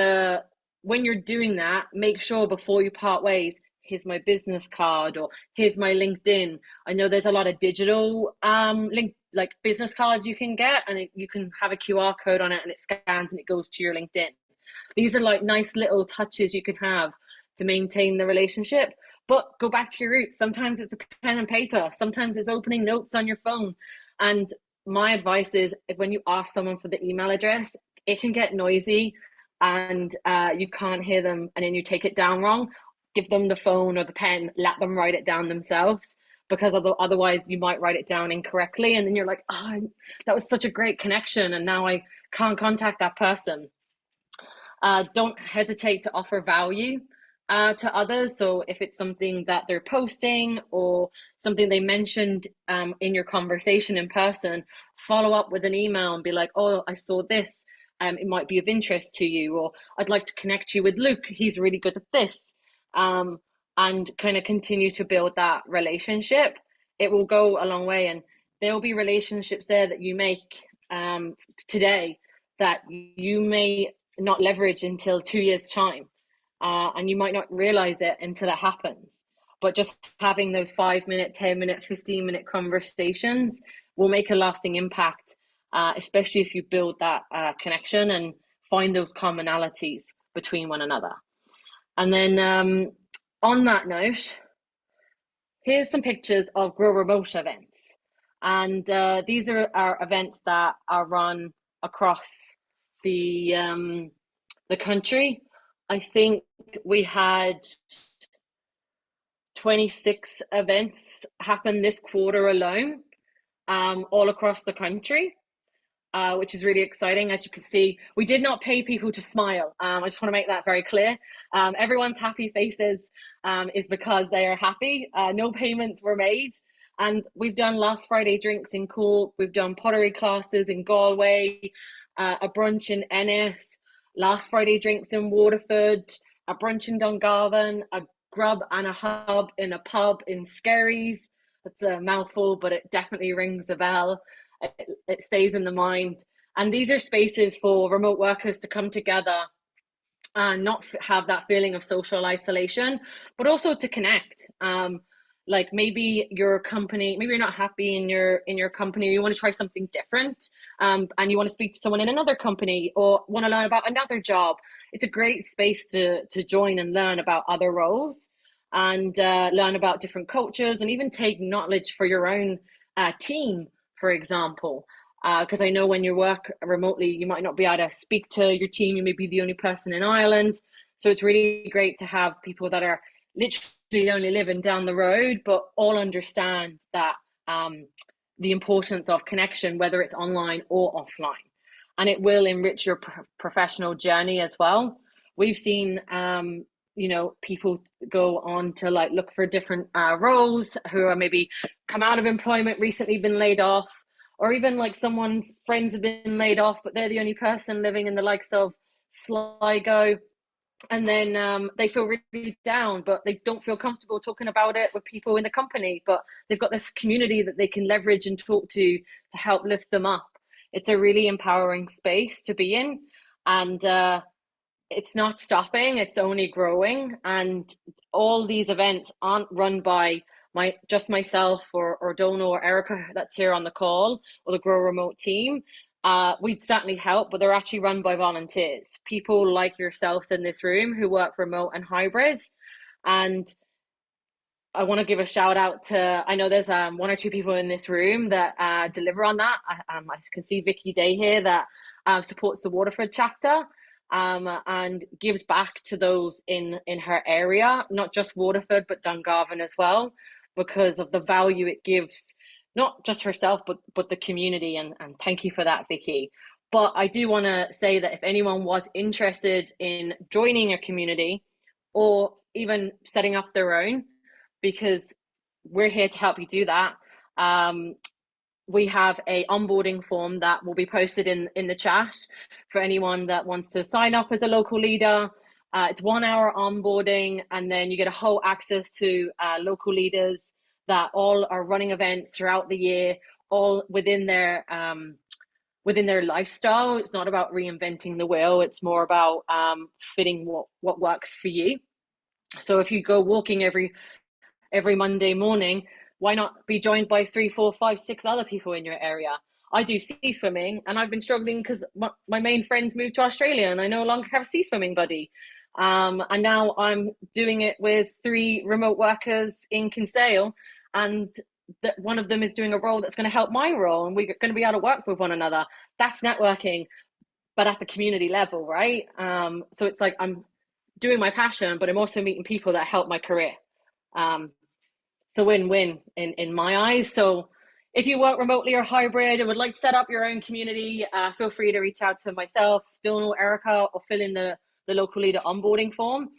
when you're doing that, make sure before you part ways, here's my business card, or here's my LinkedIn. I know there's a lot of digital link, like business cards you can get, and you can have a QR code on it and it scans and it goes to your LinkedIn. These are like nice little touches you can have to maintain the relationship. But go back to your roots. Sometimes it's a pen and paper, sometimes it's opening notes on your phone. And my advice is, when you ask someone for the email address, it can get noisy and you can't hear them, and then you take it down wrong. Give them the phone or the pen, let them write it down themselves, because otherwise you might write it down incorrectly, and then you're like, oh, that was such a great connection and now I can't contact that person. Don't hesitate to offer value to others. So if it's something that they're posting or something they mentioned in your conversation in person, follow up with an email and be like, oh, I saw this. It might be of interest to you, or I'd like to connect you with Luke. He's really good at this. And kind of continue to build that relationship. It will go a long way, and there will be relationships there that you make today that you may not leverage until 2 years' time. And you might not realize it until it happens. But just having those 5 minute, 10 minute, 15 minute conversations will make a lasting impact, especially if you build that connection and find those commonalities between one another. And then on that note, here's some pictures of Grow Remote events. And these are events that are run across the country. I think we had 26 events happen this quarter alone, all across the country, which is really exciting. As you can see, we did not pay people to smile. I just want to make that very clear. Everyone's happy faces is because they are happy. No payments were made. And we've done Last Friday drinks in Cork. We've done pottery classes in Galway, a brunch in Ennis, Last Friday drinks in Waterford, a brunch in Dungarvan, a grub and a hub in a pub in Skerries. That's a mouthful, but it definitely rings a bell. It stays in the mind. And these are spaces for remote workers to come together and not have that feeling of social isolation, but also to connect. Like maybe your company, maybe you're not happy in your company, or you want to try something different, and you want to speak to someone in another company or want to learn about another job. It's a great space to join and learn about other roles, and learn about different cultures, and even take knowledge for your own team, for example. Because I know when you work remotely, you might not be able to speak to your team. You may be the only person in Ireland. So it's really great to have people that are literally only living down the road, but all understand that the importance of connection, whether it's online or offline. And it will enrich your professional journey as well. We've seen people go on to like look for different roles, who are maybe come out of employment, recently been laid off, or even like someone's friends have been laid off, but they're the only person living in the likes of Sligo. And then they feel really down, but they don't feel comfortable talking about it with people in the company. But they've got this community that they can leverage and talk to help lift them up. It's a really empowering space to be in. And it's not stopping, it's only growing. And all these events aren't run by just myself or Dona or Erica that's here on the call, or the Grow Remote team. We'd certainly help, but they're actually run by volunteers, people like yourselves in this room who work remote and hybrid. And I want to give a shout out to, I know there's one or two people in this room that deliver on that. I can see Vicky Day here that supports the Waterford chapter, and gives back to those in her area, not just Waterford, but Dungarvan as well, because of the value it gives, not just herself, but the community. And thank you for that, Vicky. But I do want to say that if anyone was interested in joining a community or even setting up their own, because we're here to help you do that. We have a onboarding form that will be posted in the chat for anyone that wants to sign up as a local leader. It's 1 hour onboarding, and then you get a whole access to local leaders that all are running events throughout the year, all within their lifestyle. It's not about reinventing the wheel. It's more about fitting what works for you. So if you go walking every Monday morning, why not be joined by 3, 4, 5, 6 other people in your area? I do sea swimming, and I've been struggling because my main friends moved to Australia, and I no longer have a sea swimming buddy. And now I'm doing it with 3 remote workers in Kinsale, and that one of them is doing a role that's going to help my role, and we're going to be able to work with one another. That's networking, but at the community level, right? So it's like I'm doing my passion, but I'm also meeting people that help my career. Um, it's a win-win in my eyes. So if you work remotely or hybrid and would like to set up your own community, feel free to reach out to myself, Donal, Erica, or fill in the local leader onboarding form.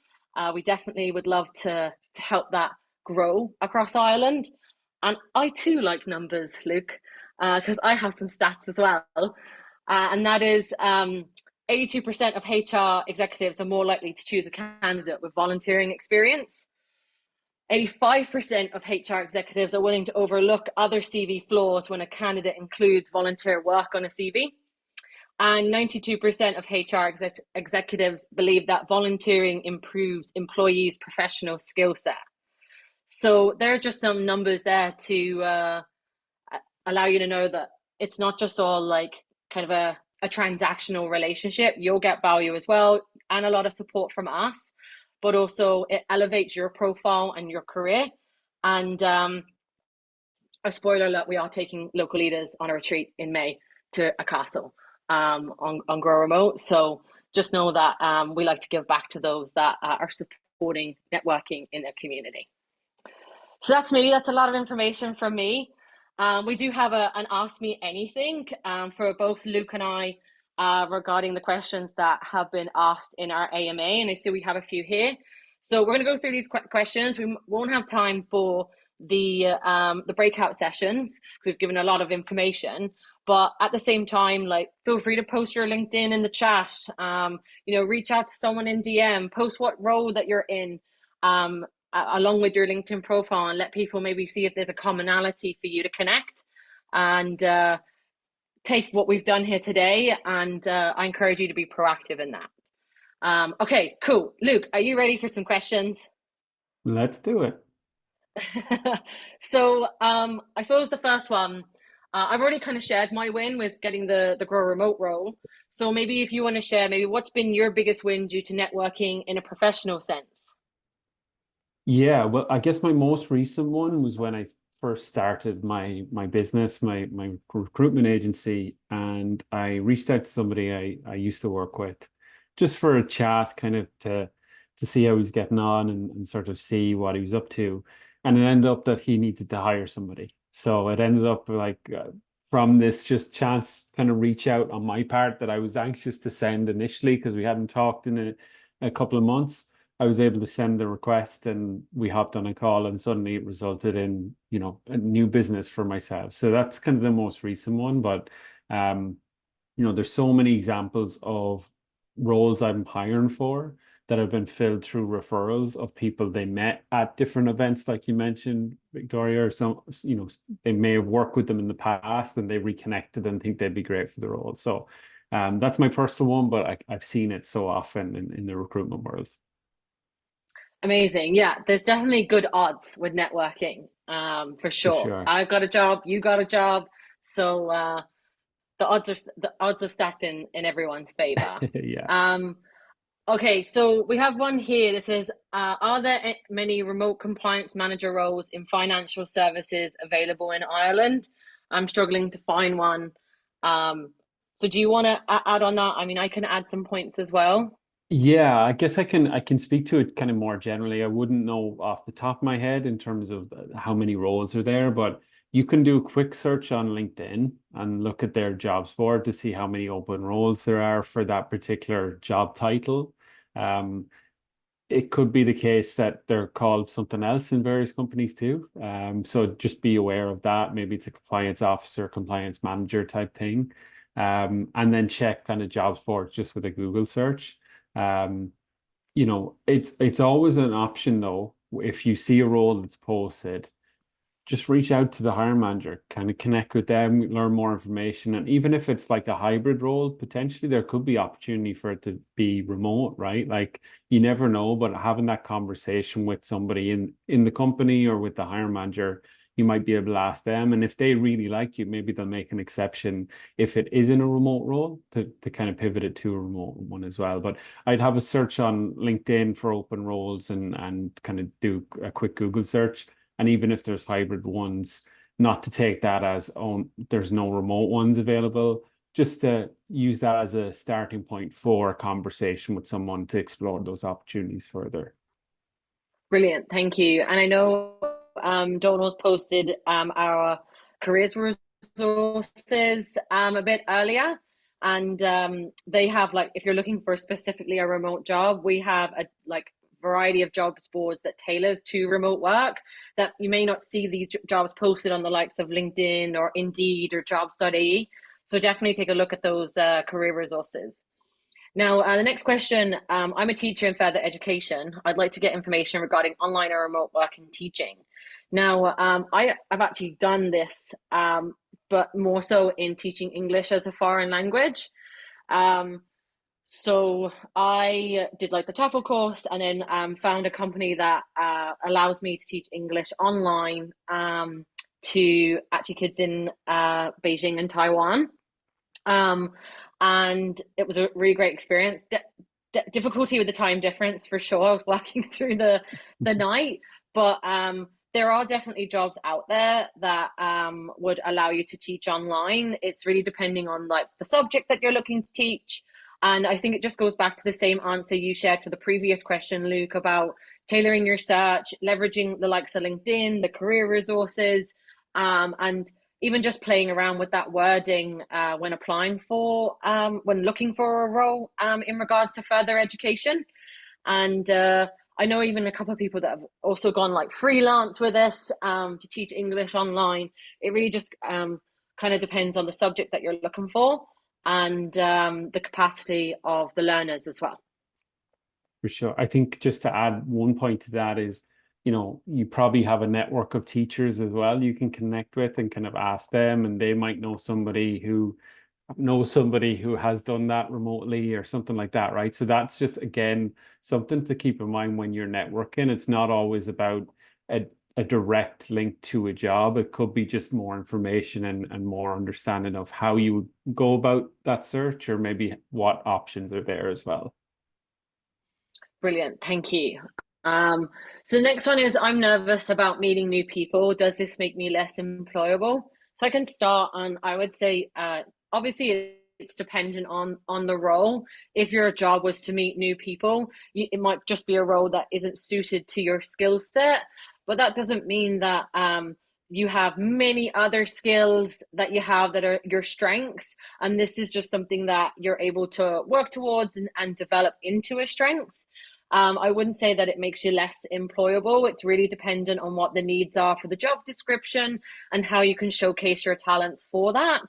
We definitely would love to help that grow across Ireland. And I too like numbers, Luke, because I have some stats as well. And that is 82% of HR executives are more likely to choose a candidate with volunteering experience. 85% of HR executives are willing to overlook other CV flaws when a candidate includes volunteer work on a CV. And 92% of HR executives believe that volunteering improves employees' professional skill set. So there are just some numbers there to allow you to know that it's not just all like kind of a transactional relationship. You'll get value as well and a lot of support from us, but also it elevates your profile and your career. And a spoiler alert, we are taking local leaders on a retreat in May to a castle on Grow Remote. So just know that we like to give back to those that are supporting networking in their community. So that's me. That's a lot of information from me. We do have an Ask Me Anything for both Luke and I regarding the questions that have been asked in our AMA, and I see we have a few here. So we're going to go through these questions. We won't have time for the breakout sessions. We've given a lot of information, but at the same time, like feel free to post your LinkedIn in the chat. Reach out to someone in DM. Post what role that you're in. Along with your LinkedIn profile, and let people maybe see if there's a commonality for you to connect and take what we've done here today. And I encourage you to be proactive in that. Okay, cool. Luke, are you ready for some questions? Let's do it. So I suppose the first one, I've already kind of shared my win with getting the Grow Remote role. So maybe if you want to share, maybe what's been your biggest win due to networking in a professional sense? Yeah, well, I guess my most recent one was when I first started my business, my recruitment agency, and I reached out to somebody I used to work with just for a chat, kind of to see how he was getting on and sort of see what he was up to. And it ended up that he needed to hire somebody. So it ended up like from this just chance kind of reach out on my part that I was anxious to send initially because we hadn't talked in a couple of months. I was able to send the request and we hopped on a call and suddenly it resulted in, a new business for myself. So that's kind of the most recent one. But, there's so many examples of roles I'm hiring for that have been filled through referrals of people they met at different events, like you mentioned, Victoria, or some, they may have worked with them in the past and they reconnected and think they'd be great for the role. So that's my personal one, but I've seen it so often in the recruitment world. Amazing. Yeah, there's definitely good odds with networking, for For sure. sure. I've got a job, you got a job, so the odds are stacked in everyone's favor. Yeah. Um, okay, so we have one here that says, are there many remote compliance manager roles in financial services available in Ireland? I'm struggling to find one. So do you want to add on that? I mean, I can add some points as well. Yeah, I guess I can speak to it kind of more generally. I wouldn't know off the top of my head in terms of how many roles are there, but You can do a quick search on LinkedIn and look at their jobs board to see how many open roles there are for that particular job title. Um, it could be the case that they're called something else in various companies too. So just be aware of that. Maybe it's a compliance officer, compliance manager type thing. And then check kind of jobs boards just with a Google search. Um, it's always an option though, if you see a role that's posted, just reach out to the hiring manager, kind of connect with them, learn more information. And even if it's like a hybrid role, potentially there could be opportunity for it to be remote, right? Like you never know, but having that conversation with somebody in the company or with the hiring manager, you might be able to ask them. And if they really like you, maybe they'll make an exception if it is in a remote role to kind of pivot it to a remote one as well. But I'd have a search on LinkedIn for open roles and kind of do a quick Google search. And even if there's hybrid ones, not to take that as, oh, there's no remote ones available, just to use that as a starting point for a conversation with someone to explore those opportunities further. Brilliant, thank you. And I know Donald's posted our careers resources a bit earlier, and they have like if you're looking for specifically a remote job, we have a like variety of jobs boards that tailors to remote work that you may not see these jobs posted on the likes of LinkedIn or Indeed or jobs.ie. So definitely take a look at those career resources. Now, the next question, I'm a teacher in further education. I'd like to get information regarding online or remote work and teaching. Now, I've actually done this, but more so in teaching English as a foreign language. Um, so I did like the TOEFL course and then found a company that allows me to teach English online to actually kids in Beijing and Taiwan. Um, and it was a really great experience. Difficulty with the time difference for sure. I was working through the night, but there are definitely jobs out there that would allow you to teach online. It's really depending on like the subject that you're looking to teach. And I think it just goes back to the same answer you shared for the previous question, Luke, about tailoring your search, leveraging the likes of LinkedIn, the career resources, and even just playing around with that wording when applying for when looking for a role in regards to further education. And I know even a couple of people that have also gone like freelance with it to teach English online. It really just kind of depends on the subject that you're looking for and the capacity of the learners as well. For sure. I think just to add one point to that is, you probably have a network of teachers as well you can connect with and kind of ask them, and they might know somebody who has done that remotely or something like that, right? So that's just, again, something to keep in mind when you're networking. It's not always about a direct link to a job. It could be just more information and more understanding of how you would go about that search or maybe what options are there as well. Brilliant, thank you. So the next one is I'm nervous about meeting new people. Does this make me less employable? So I can start, and I would say, obviously, it's dependent on the role. If your job was to meet new people, it might just be a role that isn't suited to your skill set. But that doesn't mean that you have many other skills that you have that are your strengths, and this is just something that you're able to work towards and develop into a strength. I wouldn't say that it makes you less employable. It's really dependent on what the needs are for the job description and how you can showcase your talents for that.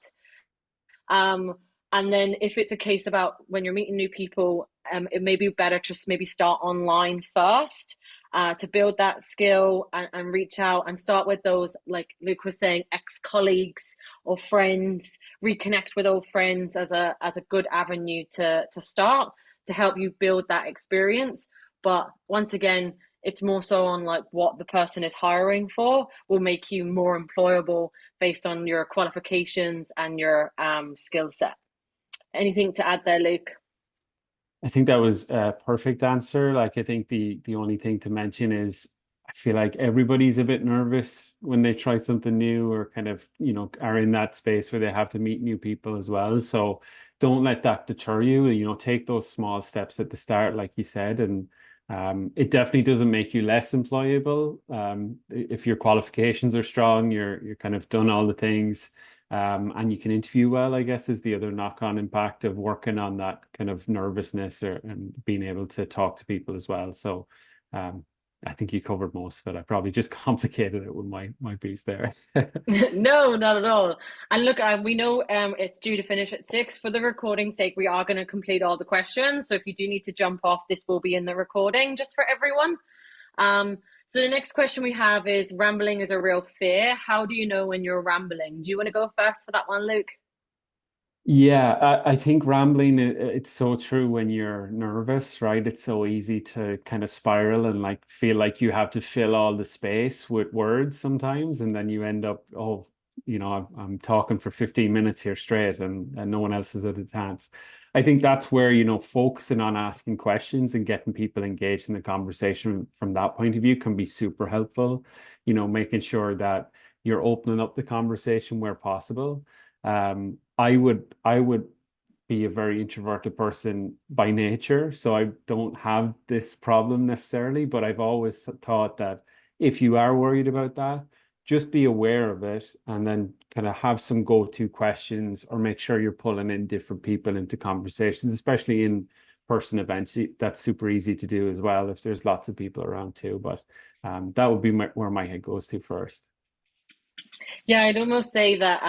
Um, and then if it's a case about when you're meeting new people, it may be better to maybe start online first to build that skill and reach out and start with those, like Luke was saying, ex-colleagues or friends, reconnect with old friends as a good avenue to start to help you build that experience. But once again, it's more so on like what the person is hiring for will make you more employable based on your qualifications and your skill set. Anything to add there, Luke? I think that was a perfect answer. Like, I think the only thing to mention is I feel like everybody's a bit nervous when they try something new or kind of, are in that space where they have to meet new people as well. So don't let that deter you. Take those small steps at the start, like you said, It definitely doesn't make you less employable. If your qualifications are strong, you're kind of done all the things, and you can interview well, I guess, is the other knock-on impact of working on that kind of nervousness and being able to talk to people as well. So um, I think you covered most of it. I probably just complicated it with my piece there. No, not at all. And look, we know it's due to finish at 6. For the recording sake, we are going to complete all the questions. So if you do need to jump off, this will be in the recording just for everyone. So the next question we have is rambling is a real fear. How do you know when you're rambling? Do you want to go first for that one, Luke? Yeah, I think rambling, it's so true when you're nervous, right? It's so easy to kind of spiral and like feel like you have to fill all the space with words sometimes. And then you end up, oh, I'm talking for 15 minutes here straight and no one else is at a chance. I think that's where, focusing on asking questions and getting people engaged in the conversation from that point of view can be super helpful. Making sure that you're opening up the conversation where possible. I would be a very introverted person by nature, so I don't have this problem necessarily, but I've always thought that if you are worried about that, just be aware of it and then kind of have some go-to questions or make sure you're pulling in different people into conversations, especially in person events. That's super easy to do as well if there's lots of people around too. But that would be where my head goes to first. Yeah, I'd almost say that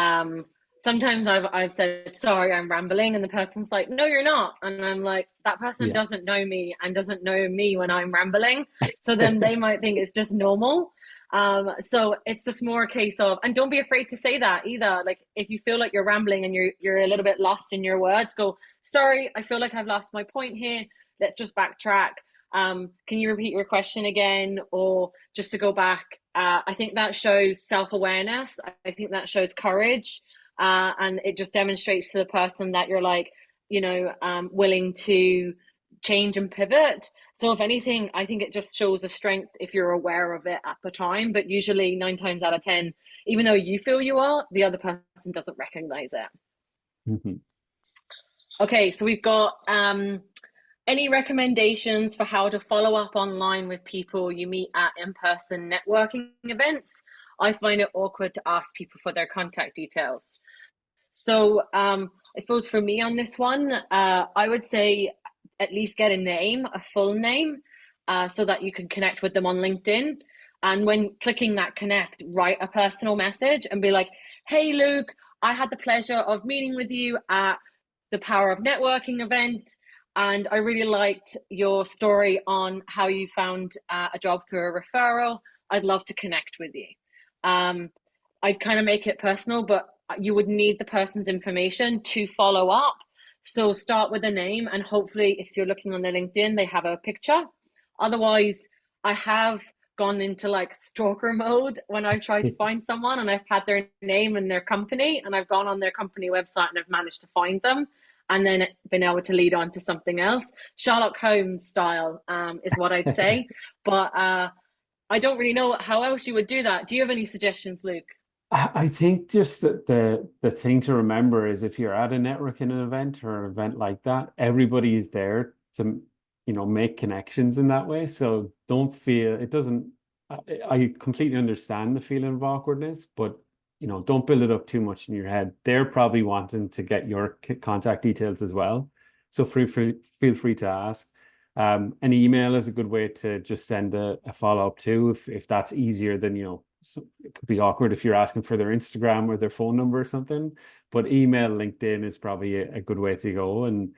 sometimes I've said sorry, I'm rambling, and the person's like, "No, you're not," and I'm like, "That person Yeah. doesn't know me and doesn't know me when I'm rambling," so then they might think it's just normal. So it's just more a case of, and don't be afraid to say that either. Like if you feel like you're rambling and you're a little bit lost in your words, go, "Sorry, I feel like I've lost my point here. Let's just backtrack. Can you repeat your question again?" Or just to go back, I think that shows self-awareness. I think that shows courage, and it just demonstrates to the person that you're like, willing to change and pivot. So if anything, I think it just shows a strength if you're aware of it at the time. But usually 9 times out of 10, even though you feel you are, the other person doesn't recognize it. Mhm. Okay, so we've got any recommendations for how to follow up online with people you meet at in-person networking events? I find it awkward to ask people for their contact details. So I suppose for me on this one, I would say at least get a name, a full name, so that you can connect with them on LinkedIn. And when clicking that connect, write a personal message and be like, "Hey, Luke, I had the pleasure of meeting with you at the Power of Networking event. And I really liked your story on how you found a job through a referral. I'd love to connect with you." Um, I'd kind of make it personal, but you would need the person's information to follow up. So start with a name, and hopefully, if you're looking on their LinkedIn, they have a picture. Otherwise, I have gone into like stalker mode when I've tried to find someone and I've had their name and their company, and I've gone on their company website and I've managed to find them and then been able to lead on to something else. Sherlock Holmes style is what I'd say. But I don't really know how else you would do that. Do you have any suggestions, Luke? I think just that the thing to remember is if you're at a networking event or an event like that, everybody is there to, make connections in that way. So don't feel it doesn't. I completely understand the feeling of awkwardness, but don't build it up too much in your head. They're probably wanting to get your contact details as well. So feel free to ask. An email is a good way to just send a follow-up too, if that's easier than, so it could be awkward if you're asking for their Instagram or their phone number or something. But email, LinkedIn is probably a good way to go. And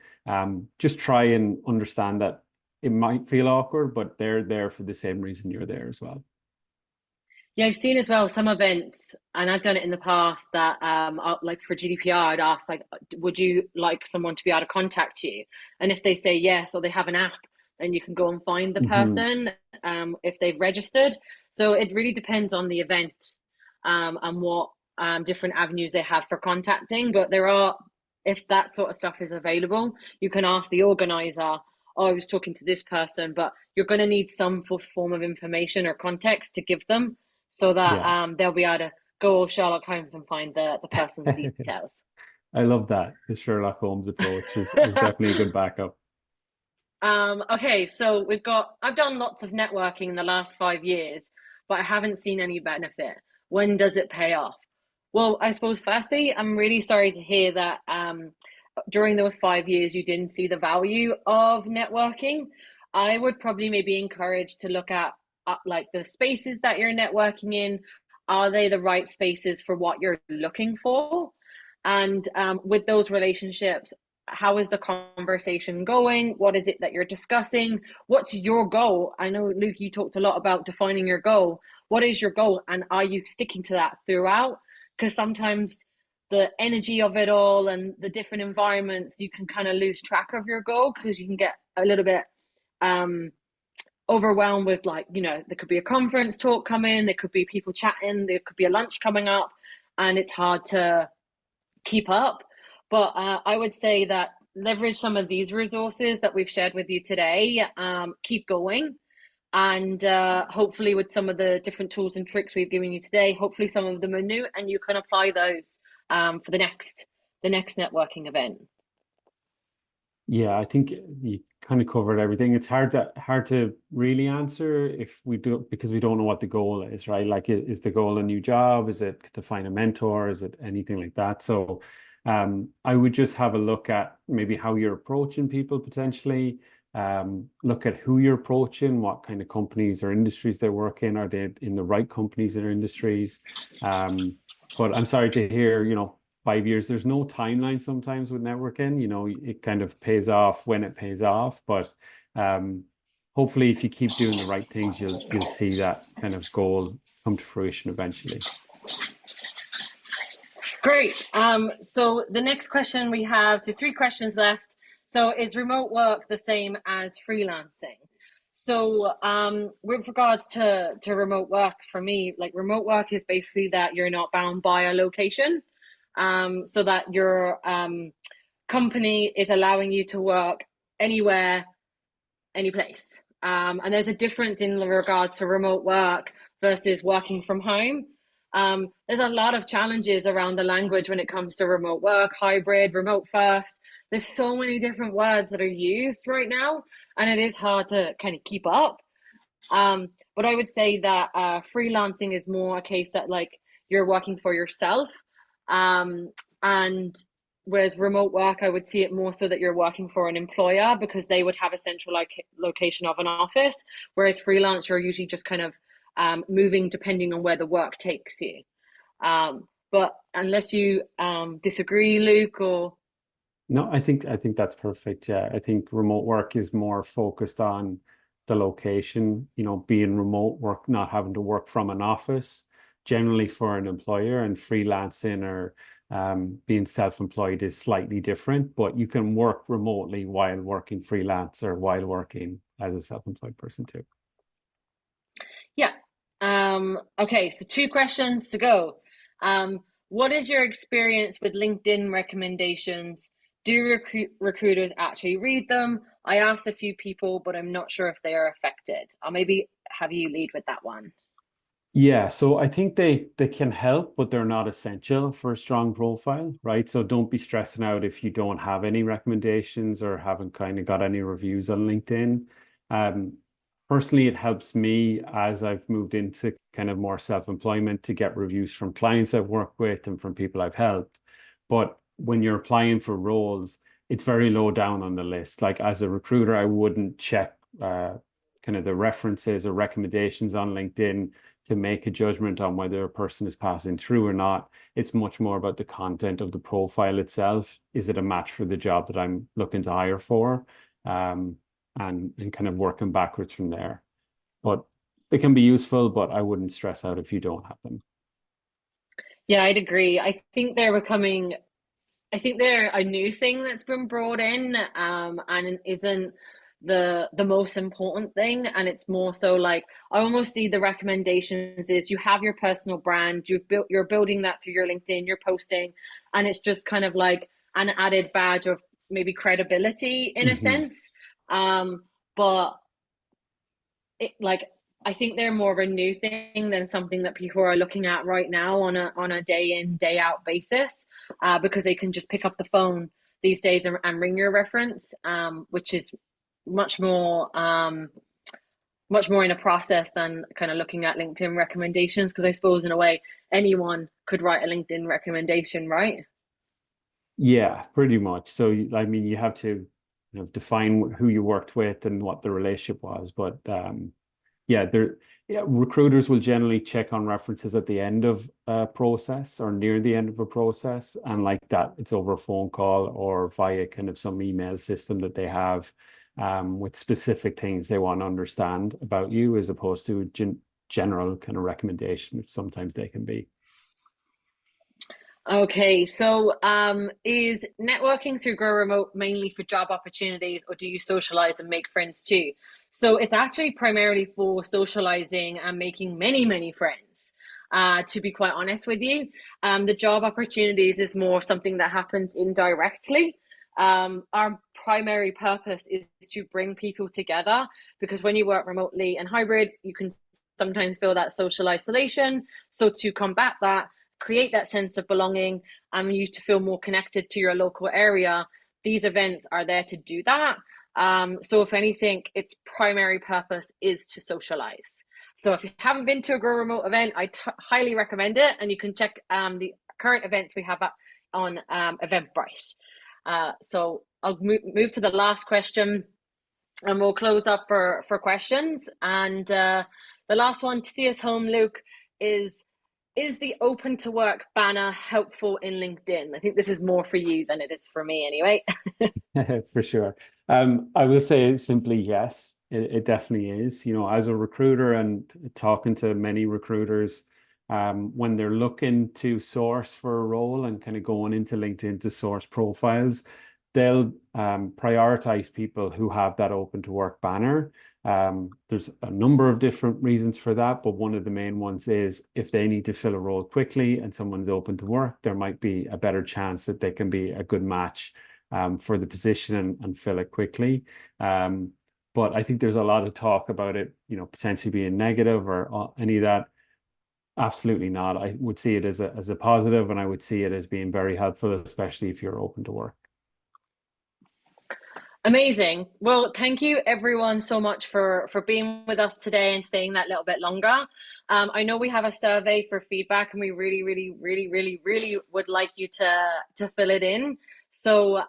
just try and understand that it might feel awkward, but they're there for the same reason you're there as well. Yeah, I've seen as well some events, and I've done it in the past that, like for GDPR, I'd ask like, "Would you like someone to be able to contact you?" And if they say yes, or they have an app, then you can go and find the Hmm. person if they've registered. So it really depends on the event and what different avenues they have for contacting. But there are, if that sort of stuff is available, you can ask the organizer. "Oh, I was talking to this person," but you're going to need some form of information or context to give them so that Yeah. they'll be able to go Sherlock Holmes and find the person's details. I love that. The Sherlock Holmes approach is definitely a good backup. Okay, so I've done lots of networking in the last 5 years, but I haven't seen any benefit. When does it pay off? Well, I suppose firstly, I'm really sorry to hear that during those 5 years you didn't see the value of networking. I would probably maybe encourage to look at like the spaces that you're networking in. Are they the right spaces for what you're looking for? And with those relationships, how is the conversation going? What is it that you're discussing? What's your goal? I know, Luke, you talked a lot about defining your goal. What is your goal? And are you sticking to that throughout? Because sometimes the energy of it all and the different environments, you can kind of lose track of your goal because you can get a little bit um, overwhelmed with, like, there could be a conference talk coming, there could be people chatting, there could be a lunch coming up, and it's hard to keep up. But I would say that leverage some of these resources that we've shared with you today. Keep going, and hopefully, with some of the different tools and tricks we've given you today, hopefully some of them are new, and you can apply those for the next networking event. Yeah, I think you kind of covered everything. It's hard to really answer if we do because we don't know what the goal is, right? Like, is the goal a new job? Is it to find a mentor? Is it anything like that? So, I would just have a look at maybe how you're approaching people potentially. Look at who you're approaching, what kind of companies or industries they work in. Are they in the right companies or industries? But I'm sorry to hear, 5 years. There's no timeline sometimes with networking. It kind of pays off when it pays off. But hopefully, if you keep doing the right things, you'll see that kind of goal come to fruition eventually. Great. So the next question we have, so three questions left. So is remote work the same as freelancing? So with regards to remote work, for me, like, remote work is basically that you're not bound by a location, so that your company is allowing you to work anywhere, any place. And there's a difference in regards to remote work versus working from home. There's a lot of challenges around the language when it comes to remote work, hybrid, remote first. There's so many different words that are used right now, and it is hard to kind of keep up. But I would say that freelancing is more a case that, like, you're working for yourself. And whereas remote work, I would see it more so that you're working for an employer because they would have a central location of an office. Whereas freelance, you're usually just kind of moving depending on where the work takes you. But unless you disagree, Luke, or No, I think that's perfect. Yeah, I think remote work is more focused on the location, being remote work, not having to work from an office, generally for an employer, and freelancing or being self-employed is slightly different, but you can work remotely while working freelance or while working as a self-employed person too. yeah. Okay, so two questions to go. What is your experience with LinkedIn recommendations? Do recruiters actually read them? I asked a few people, but I'm not sure if they are affected. I'll maybe have you lead with that one. Yeah, so I think they can help, but they're not essential for a strong profile, right? So don't be stressing out if you don't have any recommendations or haven't kind of got any reviews on LinkedIn. Um, Personally, it helps me as I've moved into kind of more self-employment to get reviews from clients I've worked with and from people I've helped. But when you're applying for roles, it's very low down on the list. Like, as a recruiter, I wouldn't check kind of the references or recommendations on LinkedIn to make a judgment on whether a person is passing through or not. It's much more about the content of the profile itself. Is it a match for the job that I'm looking to hire for? And kind of working backwards from there. But they can be useful, but I wouldn't stress out if you don't have them. Yeah, I'd agree. I think they're a new thing that's been brought in, and it isn't the most important thing. And it's more so, like, I almost see the recommendations is you have your personal brand, you're building that through your LinkedIn, you're posting, and it's just kind of like an added badge of maybe credibility in a Hmm. sense. But like, I think they're more of a new thing than something that people are looking at right now on a day in day out basis, because they can just pick up the phone these days and ring your reference, which is much more in a process than kind of looking at LinkedIn recommendations, because I suppose in a way anyone could write a LinkedIn recommendation, right? Yeah, pretty much. So, I mean, you have to define who you worked with and what the relationship was. But yeah, recruiters will generally check on references at the end of a process or near the end of a process. And like that, it's over a phone call or via kind of some email system that they have with specific things they want to understand about you, as opposed to general kind of recommendation, which sometimes they can be. Okay, so is networking through Grow Remote mainly for job opportunities, or do you socialize and make friends too? So it's actually primarily for socializing and making many, many friends. To be quite honest with you, the job opportunities is more something that happens indirectly. Our primary purpose is to bring people together, because when you work remotely and hybrid, you can sometimes feel that social isolation. So to combat that, create that sense of belonging, and you to feel more connected to your local area, these events are there to do that. So if anything, its primary purpose is to socialize. So if you haven't been to a Grow Remote event, I highly recommend it, and you can check the current events we have on Eventbrite. So I'll move to the last question, and we'll close up for questions. And the last one to see us home, Luke, is the open to work banner helpful in LinkedIn? I think this is more for you than it is for me anyway. For sure. I will say simply yes, it definitely is. As a recruiter and talking to many recruiters, when they're looking to source for a role and kind of going into LinkedIn to source profiles, they'll prioritize people who have that open to work banner. There's a number of different reasons for that, but one of the main ones is if they need to fill a role quickly and someone's open to work, there might be a better chance that they can be a good match for the position and fill it quickly. But I think there's a lot of talk about it, potentially being negative or any of that. Absolutely not. I would see it as a positive, and I would see it as being very helpful, especially if you're open to work. Amazing. Well, thank you everyone so much for being with us today and staying that little bit longer. I know we have a survey for feedback, and we really, really, really, really, really would like you to fill it in. So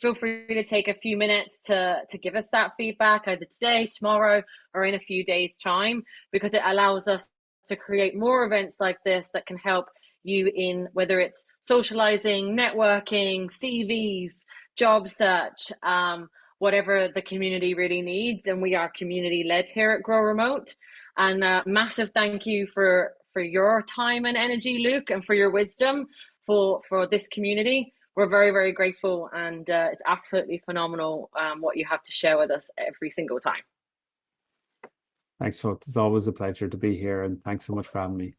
feel free to take a few minutes to give us that feedback either today, tomorrow, or in a few days' time, because it allows us to create more events like this that can help you in whether it's socializing, networking, CVs, job search, whatever the community really needs. And we are community led here at Grow Remote. And massive thank you for your time and energy, Luke, and for your wisdom for this community. We're very, very grateful, and it's absolutely phenomenal what you have to share with us every single time. Thanks, folks. It's always a pleasure to be here, and thanks so much for having me.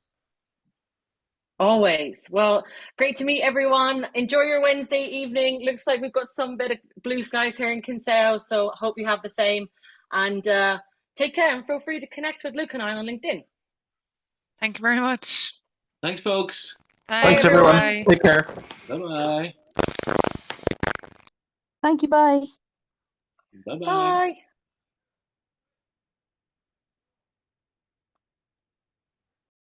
Always. Well, great to meet everyone. Enjoy your Wednesday evening. Looks like we've got some bit of blue skies here in Kinsale, so hope you have the same. And take care, and feel free to connect with Luke and I on LinkedIn. Thank you very much. Thanks, folks. Thanks, everyone. bye. Take care. Bye-bye. Thank you. Bye. Bye-bye. Bye.